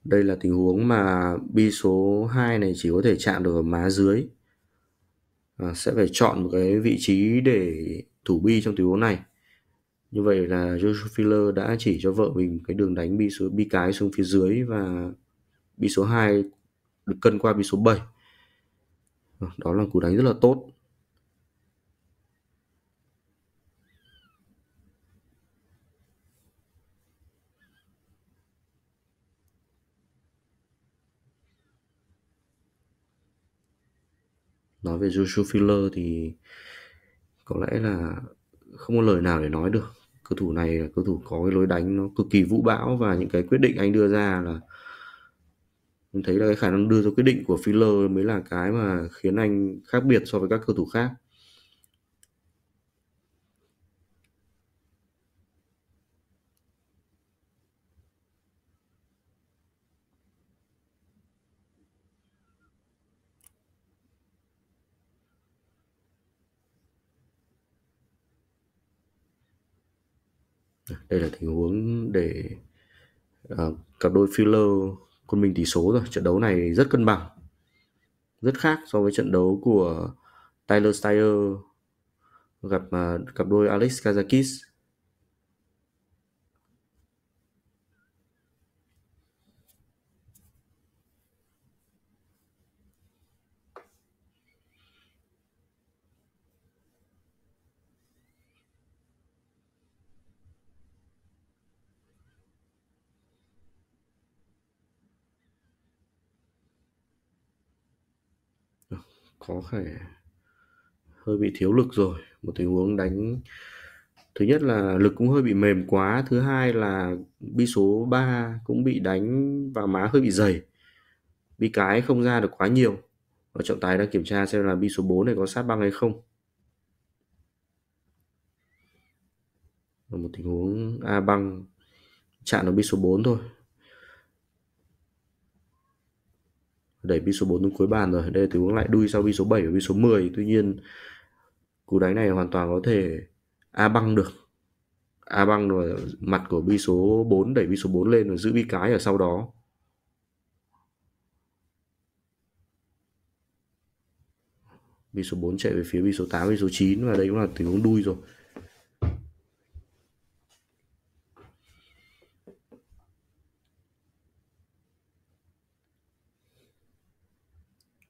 Đây là tình huống mà bi số 2 này chỉ có thể chạm được ở má dưới. Sẽ phải chọn một cái vị trí để thủ bi trong tình huống này. Như vậy là Joshua Filler đã chỉ cho vợ mình cái đường đánh bi cái xuống phía dưới, và bi số 2 được cân qua bi số 7. Đó là cú đánh rất là tốt. Nói về Joshua Filler thì có lẽ là không có lời nào để nói được. Cầu thủ này là cầu thủ có cái lối đánh nó cực kỳ vũ bão, và những cái quyết định anh đưa ra là mình thấy là cái khả năng đưa ra quyết định của Filler mới là cái mà khiến anh khác biệt so với các cầu thủ khác. Đây là tình huống để cặp đôi Filler quân mình tỷ số rồi. Trận đấu này rất cân bằng, rất khác so với trận đấu của Tyler Steyer gặp cặp đôi Alex Kazakis. Có thể hơi bị thiếu lực rồi. Một tình huống đánh, thứ nhất là lực cũng hơi bị mềm quá, thứ hai là bi số 3 cũng bị đánh vào má hơi bị dày, bi cái không ra được quá nhiều. Và trọng tài đang kiểm tra xem là bi số 4 này có sát băng hay không. Và một tình huống A băng chạm vào bi số 4 thôi, đẩy bi số 4 xuống cuối bàn rồi. Đây là tình huống lại đuôi sau bi số 7 và bi số 10. Tuy nhiên cú đánh này hoàn toàn có thể A băng được. A băng rồi mặt của bi số 4, đẩy bi số 4 lên và giữ bi cái ở sau đó. Bi số 4 chạy về phía bi số 8, bi số 9, và đây cũng là tình huống đuôi rồi.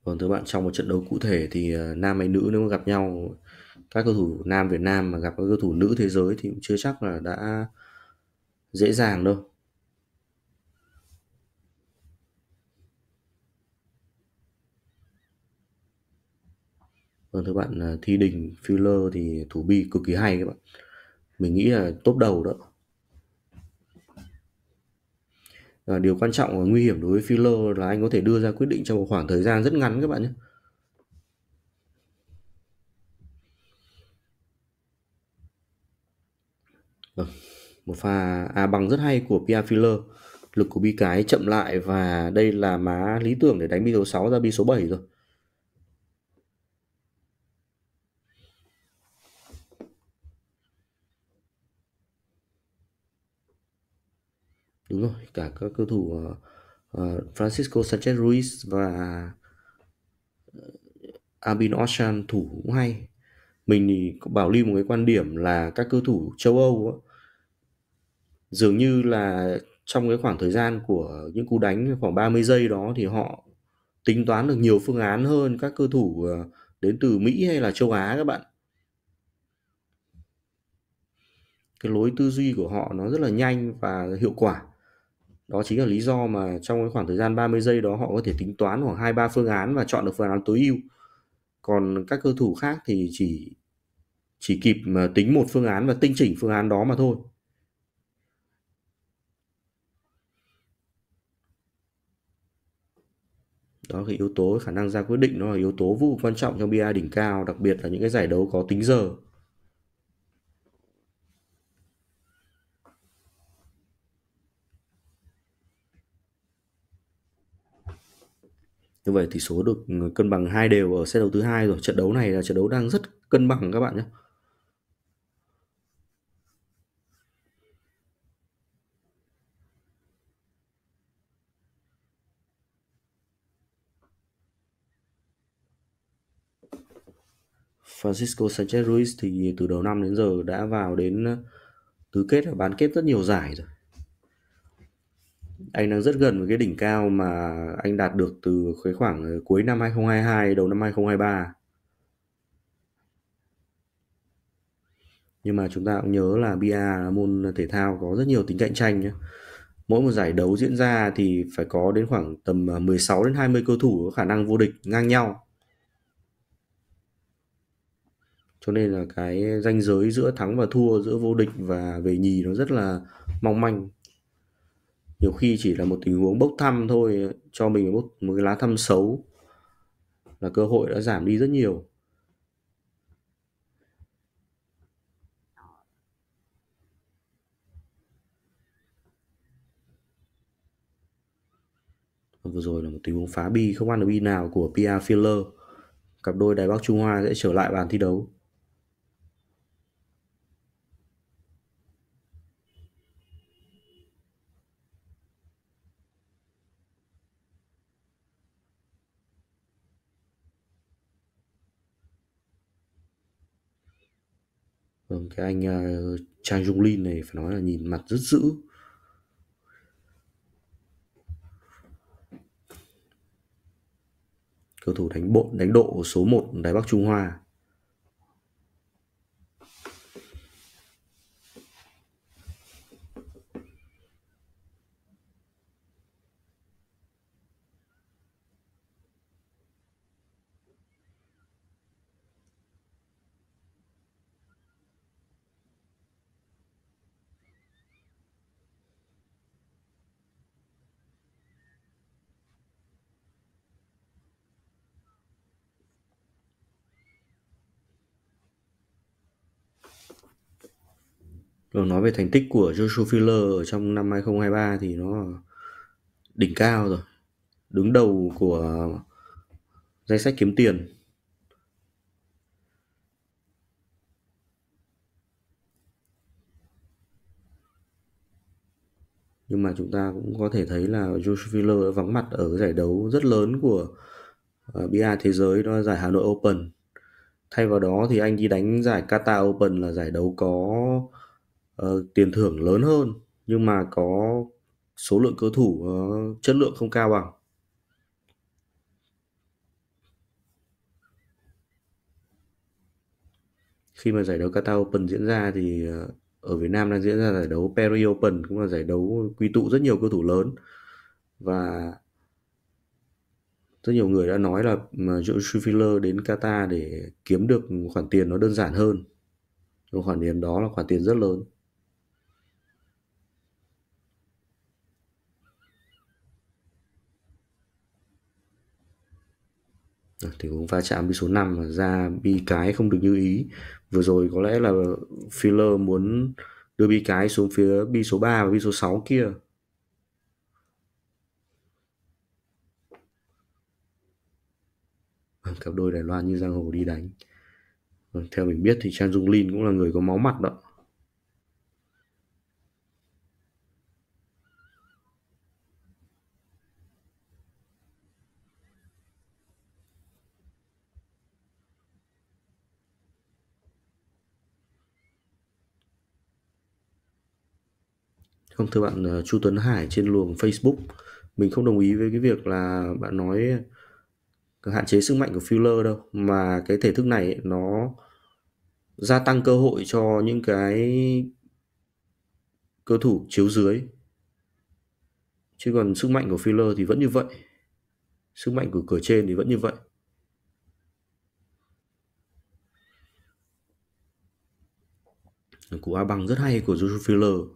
Còn thưa bạn, trong một trận đấu cụ thể thì nam hay nữ nếu mà gặp nhau, các cầu thủ nam Việt Nam mà gặp các cầu thủ nữ thế giới thì cũng chưa chắc là đã dễ dàng đâu. Còn thưa bạn, Thi Đình Filler thì thủ bi cực kỳ hay các bạn. Mình nghĩ là top đầu đó. Điều quan trọng và nguy hiểm đối với Filler là anh có thể đưa ra quyết định trong một khoảng thời gian rất ngắn các bạn nhé. Một pha A băng rất hay của Pia Filler. Lực của bi cái chậm lại, và đây là má lý tưởng để đánh bi số 6 ra bi số 7 rồi. Đúng rồi, cả các cầu thủ Francisco Sanchez Ruiz và Albin Ocean thủ cũng hay. Mình thì có bảo lưu một cái quan điểm là các cầu thủ châu Âu á, dường như là trong cái khoảng thời gian của những cú đánh khoảng 30 giây đó thì họ tính toán được nhiều phương án hơn các cầu thủ đến từ Mỹ hay là châu Á các bạn. Cái lối tư duy của họ nó rất là nhanh và hiệu quả. Đó chính là lý do mà trong cái khoảng thời gian 30 giây đó họ có thể tính toán khoảng 2-3 phương án và chọn được phương án tối ưu. Còn các cầu thủ khác thì chỉ kịp mà tính một phương án và tinh chỉnh phương án đó mà thôi. Đó, cái yếu tố khả năng ra quyết định nó là yếu tố vô cùng quan trọng trong bia đỉnh cao, đặc biệt là những cái giải đấu có tính giờ. Như vậy tỷ số được cân bằng 2 đều ở set đấu thứ hai rồi. Trận đấu này là trận đấu đang rất cân bằng các bạn nhé. Francisco Sanchez Ruiz thì từ đầu năm đến giờ đã vào đến tứ kết và bán kết rất nhiều giải rồi. Anh đang rất gần với cái đỉnh cao mà anh đạt được từ cái khoảng cuối năm 2022, đầu năm 2023. Nhưng mà chúng ta cũng nhớ là bia là môn thể thao có rất nhiều tính cạnh tranh nhé. Mỗi một giải đấu diễn ra thì phải có đến khoảng tầm 16 đến 20 cầu thủ có khả năng vô địch ngang nhau. Cho nên là cái ranh giới giữa thắng và thua, giữa vô địch và về nhì nó rất là mong manh. Nhiều khi chỉ là một tình huống bốc thăm thôi, cho mình một cái lá thăm xấu là cơ hội đã giảm đi rất nhiều. Vừa rồi là một tình huống phá bi không ăn được bi nào của Pia Filler. Cặp đôi Đài Bắc Trung Hoa sẽ trở lại bàn thi đấu. Vâng, cái anh Chang Jung Lin này phải nói là nhìn mặt rất dữ. Cầu thủ đánh độ số 1 Đài Bắc Trung Hoa. Rồi nói về thành tích của Joshua Filler ở trong năm 2023 thì nó đỉnh cao rồi. Đứng đầu của danh sách kiếm tiền. Nhưng mà chúng ta cũng có thể thấy là Joshua Filler vắng mặt ở cái giải đấu rất lớn của bia thế giới, đó là giải Hà Nội Open. Thay vào đó thì anh đi đánh giải Qatar Open là giải đấu có tiền thưởng lớn hơn, nhưng mà có số lượng cầu thủ chất lượng không cao bằng. Khi mà giải đấu Qatar Open diễn ra thì ở Việt Nam đang diễn ra giải đấu Paris Open, cũng là giải đấu quy tụ rất nhiều cầu thủ lớn, và rất nhiều người đã nói là Joshua Filler đến Qatar để kiếm được khoản tiền nó đơn giản hơn. Khoản tiền đó là khoản tiền rất lớn. Thì cũng va chạm bi số 5 mà ra bi cái không được như ý. Vừa rồi có lẽ là Filler muốn đưa bi cái xuống phía bi số 3 và bi số 6 kia. Cặp đôi Đài Loan như giang hồ đi đánh. Theo mình biết thì Chang Jung Lin cũng là người có máu mặt đó. Không, thưa bạn Chu Tuấn Hải trên luồng Facebook, mình không đồng ý với cái việc là bạn nói hạn chế sức mạnh của filler đâu, mà cái thể thức này ấy, nó gia tăng cơ hội cho những cái cơ thủ chiếu dưới, chứ còn sức mạnh của filler thì vẫn như vậy, sức mạnh của cửa trên thì vẫn như vậy. Cú A bằng rất hay của Joshua Filler.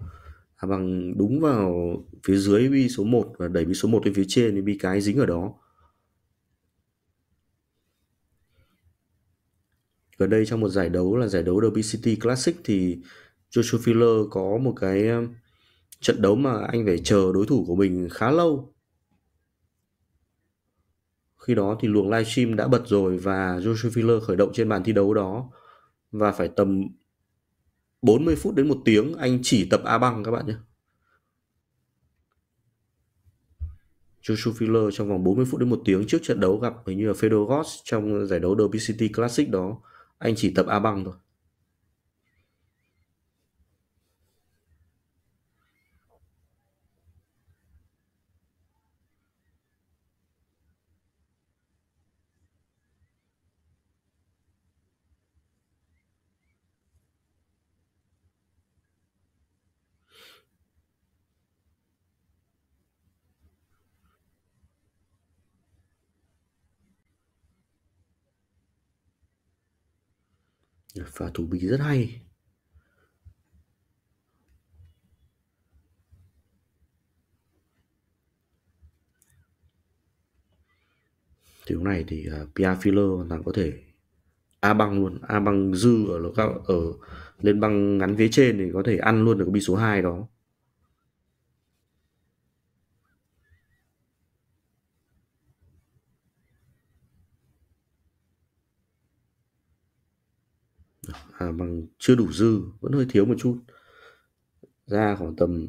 A bằng đúng vào phía dưới bi số 1 và đẩy bi số 1 lên phía trên thì bi cái dính ở đó. Gần đây trong một giải đấu là giải đấu WCT Classic thì Joshua Filler có một cái trận đấu mà anh phải chờ đối thủ của mình khá lâu. Khi đó thì luồng livestream đã bật rồi và Joshua Filler khởi động trên bàn thi đấu đó, và phải tầm 40 phút đến 1 tiếng anh chỉ tập A bằng các bạn nhé. Chou Filler trong vòng 40 phút đến 1 tiếng trước trận đấu gặp hình như là Fedor trong giải đấu WCT Classic đó, anh chỉ tập A bằng thôi. Pha thủ bí rất hay. Kiểu này thì Pia Filler là có thể A bằng luôn, A bằng dư ở lên băng ngắn phía trên thì có thể ăn luôn được cái bi số 2 đó. Bằng chưa đủ dư, vẫn hơi thiếu một chút, ra khoảng tầm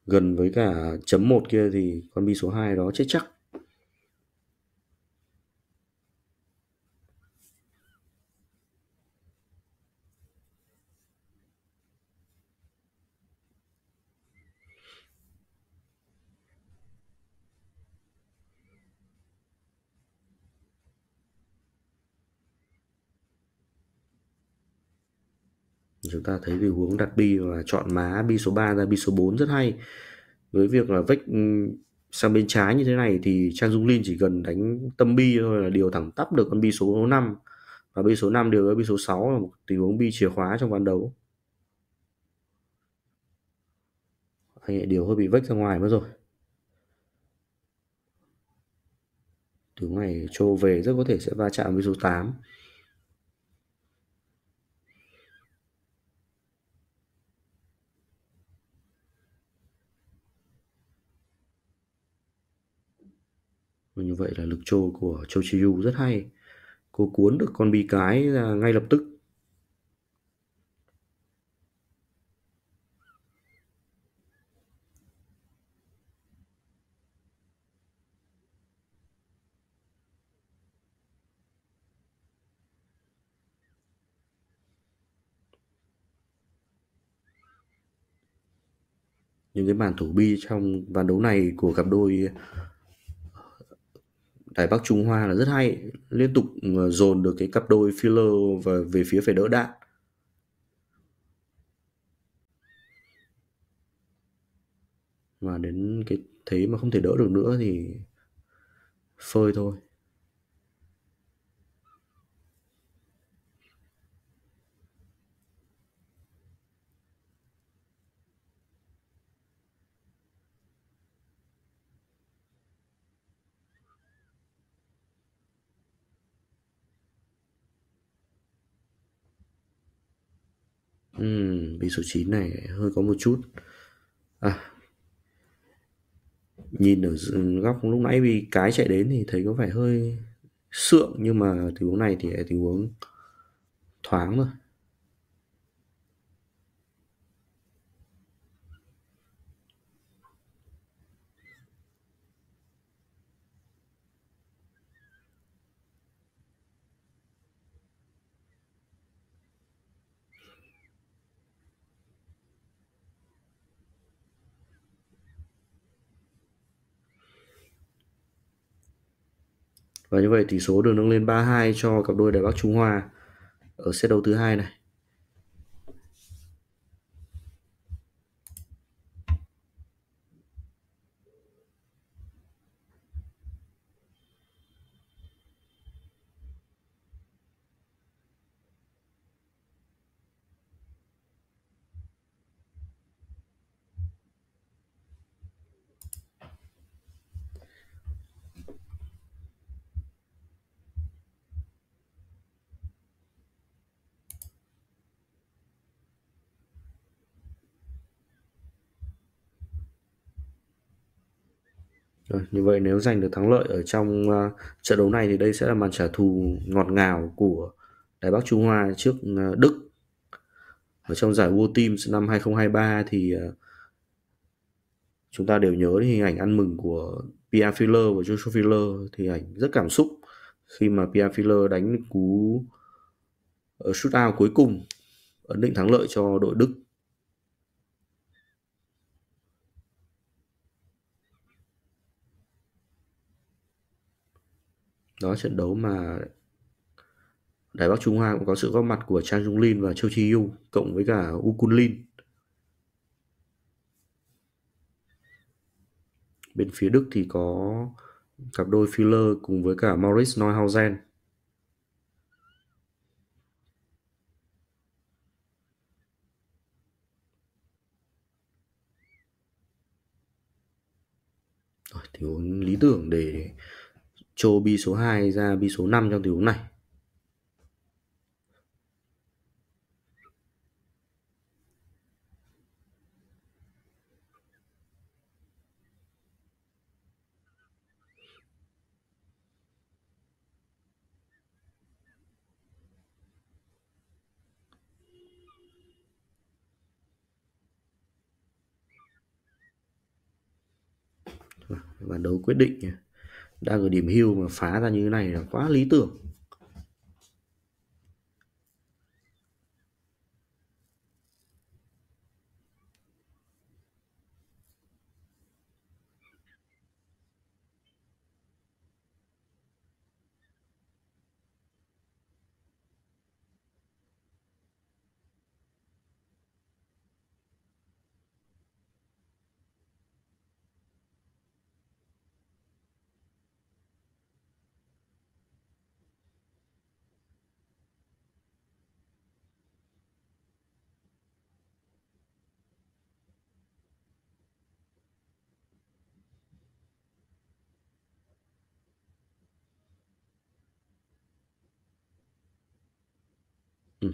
gần với cả chấm 1 kia thì con bi số 2 đó chết chắc. Chúng ta thấy tình huống đặt bi và chọn má bi số 3 ra bi số 4 rất hay. Với việc là vách sang bên trái như thế này thì Chang Jung Lin chỉ cần đánh tâm bi thôi là điều thẳng tắp được con bi số 5, và bi số 5 điều với bi số 6 là một tình huống bi chìa khóa trong ván đấu. Anh ấy điều hơi bị vách ra ngoài mất rồi. Tình huống này Chou về rất có thể sẽ va chạm với số 8. Và như vậy là lực Chou của Chou Chieh-Yu rất hay. Cô cuốn được con bi cái ra ngay lập tức. Những cái màn thủ bi trong ván đấu này của cặp đôi Đài Bắc Trung Hoa là rất hay, liên tục dồn được cái cặp đôi filler và về phía phải đỡ đạn. Mà đến cái thế mà không thể đỡ được nữa thì phơi thôi. Bi số 9 này hơi có một chút nhìn ở góc lúc nãy vì cái chạy đến thì thấy có vẻ hơi sượng, nhưng mà tình huống này thì là tình huống thoáng thôi. Và như vậy tỷ số được nâng lên 3-2 cho cặp đôi Đài Bắc Trung Hoa ở set đấu thứ hai này. Rồi, như vậy nếu giành được thắng lợi ở trong trận đấu này thì đây sẽ là màn trả thù ngọt ngào của Đài Bắc Trung Hoa trước Đức. Ở trong giải World Teams năm 2023 thì chúng ta đều nhớ đến hình ảnh ăn mừng của Pia Filler và Joshua Filler, thì ảnh rất cảm xúc khi mà Pia Filler đánh cú shootout cuối cùng ấn định thắng lợi cho đội Đức. Đó là trận đấu mà Đài Bắc Trung Hoa cũng có sự góp mặt của Chang Jung Lin và Chou Chieh-Yu cộng với cả Lin. Bên phía Đức thì có cặp đôi Filler cùng với cả Maurice Neuhausen. Tình huống lý tưởng để Chou bi số 2 ra bi số 5 trong tình huống này. Và đấu quyết định đang ở điểm hưu mà phá ra như thế này là quá lý tưởng.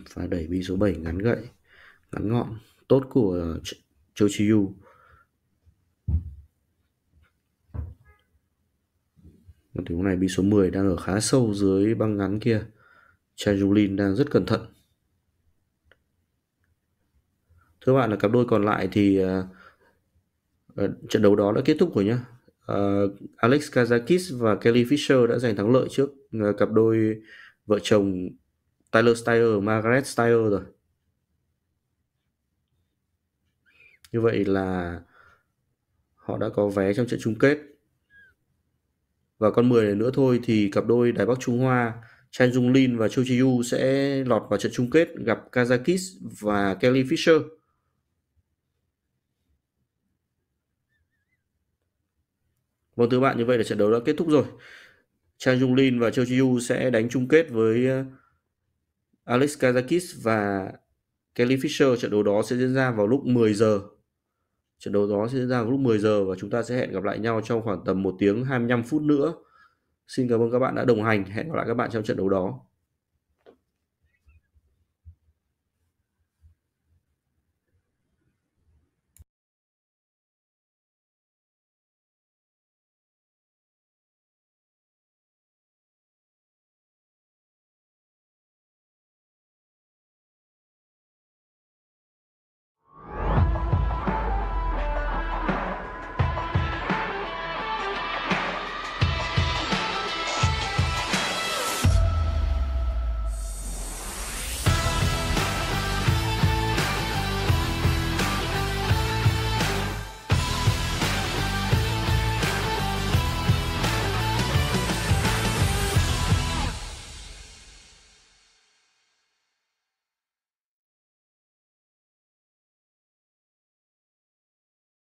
Pha đẩy bi số 7 ngắn gậy, ngắn gọn, tốt của Chou Chieh-Yu. Tình huống này bi số 10 đang ở khá sâu dưới băng ngắn kia. Chang Jung Lin đang rất cẩn thận. Thưa bạn là cặp đôi còn lại thì trận đấu đó đã kết thúc rồi nhé. Alex Kazakis và Kelly Fisher đã giành thắng lợi trước cặp đôi vợ chồng Tyler Steyer và Margaret Steyer rồi. Như vậy là họ đã có vé trong trận chung kết. Và còn 10 này nữa thôi thì cặp đôi Đài Bắc Trung Hoa Chang Jung Lin và Chou Chieh-Yu sẽ lọt vào trận chung kết gặp Kazakis và Kelly Fisher. Vâng thưa bạn, như vậy là trận đấu đã kết thúc rồi. Chang Jung Lin và Chou Chieh-Yu sẽ đánh chung kết với Alex Kazakis và Kelly Fisher. Trận đấu đó sẽ diễn ra vào lúc 10 giờ. Trận đấu đó sẽ diễn ra vào lúc 10 giờ và chúng ta sẽ hẹn gặp lại nhau trong khoảng tầm 1 tiếng 25 phút nữa. Xin cảm ơn các bạn đã đồng hành. Hẹn gặp lại các bạn trong trận đấu đó.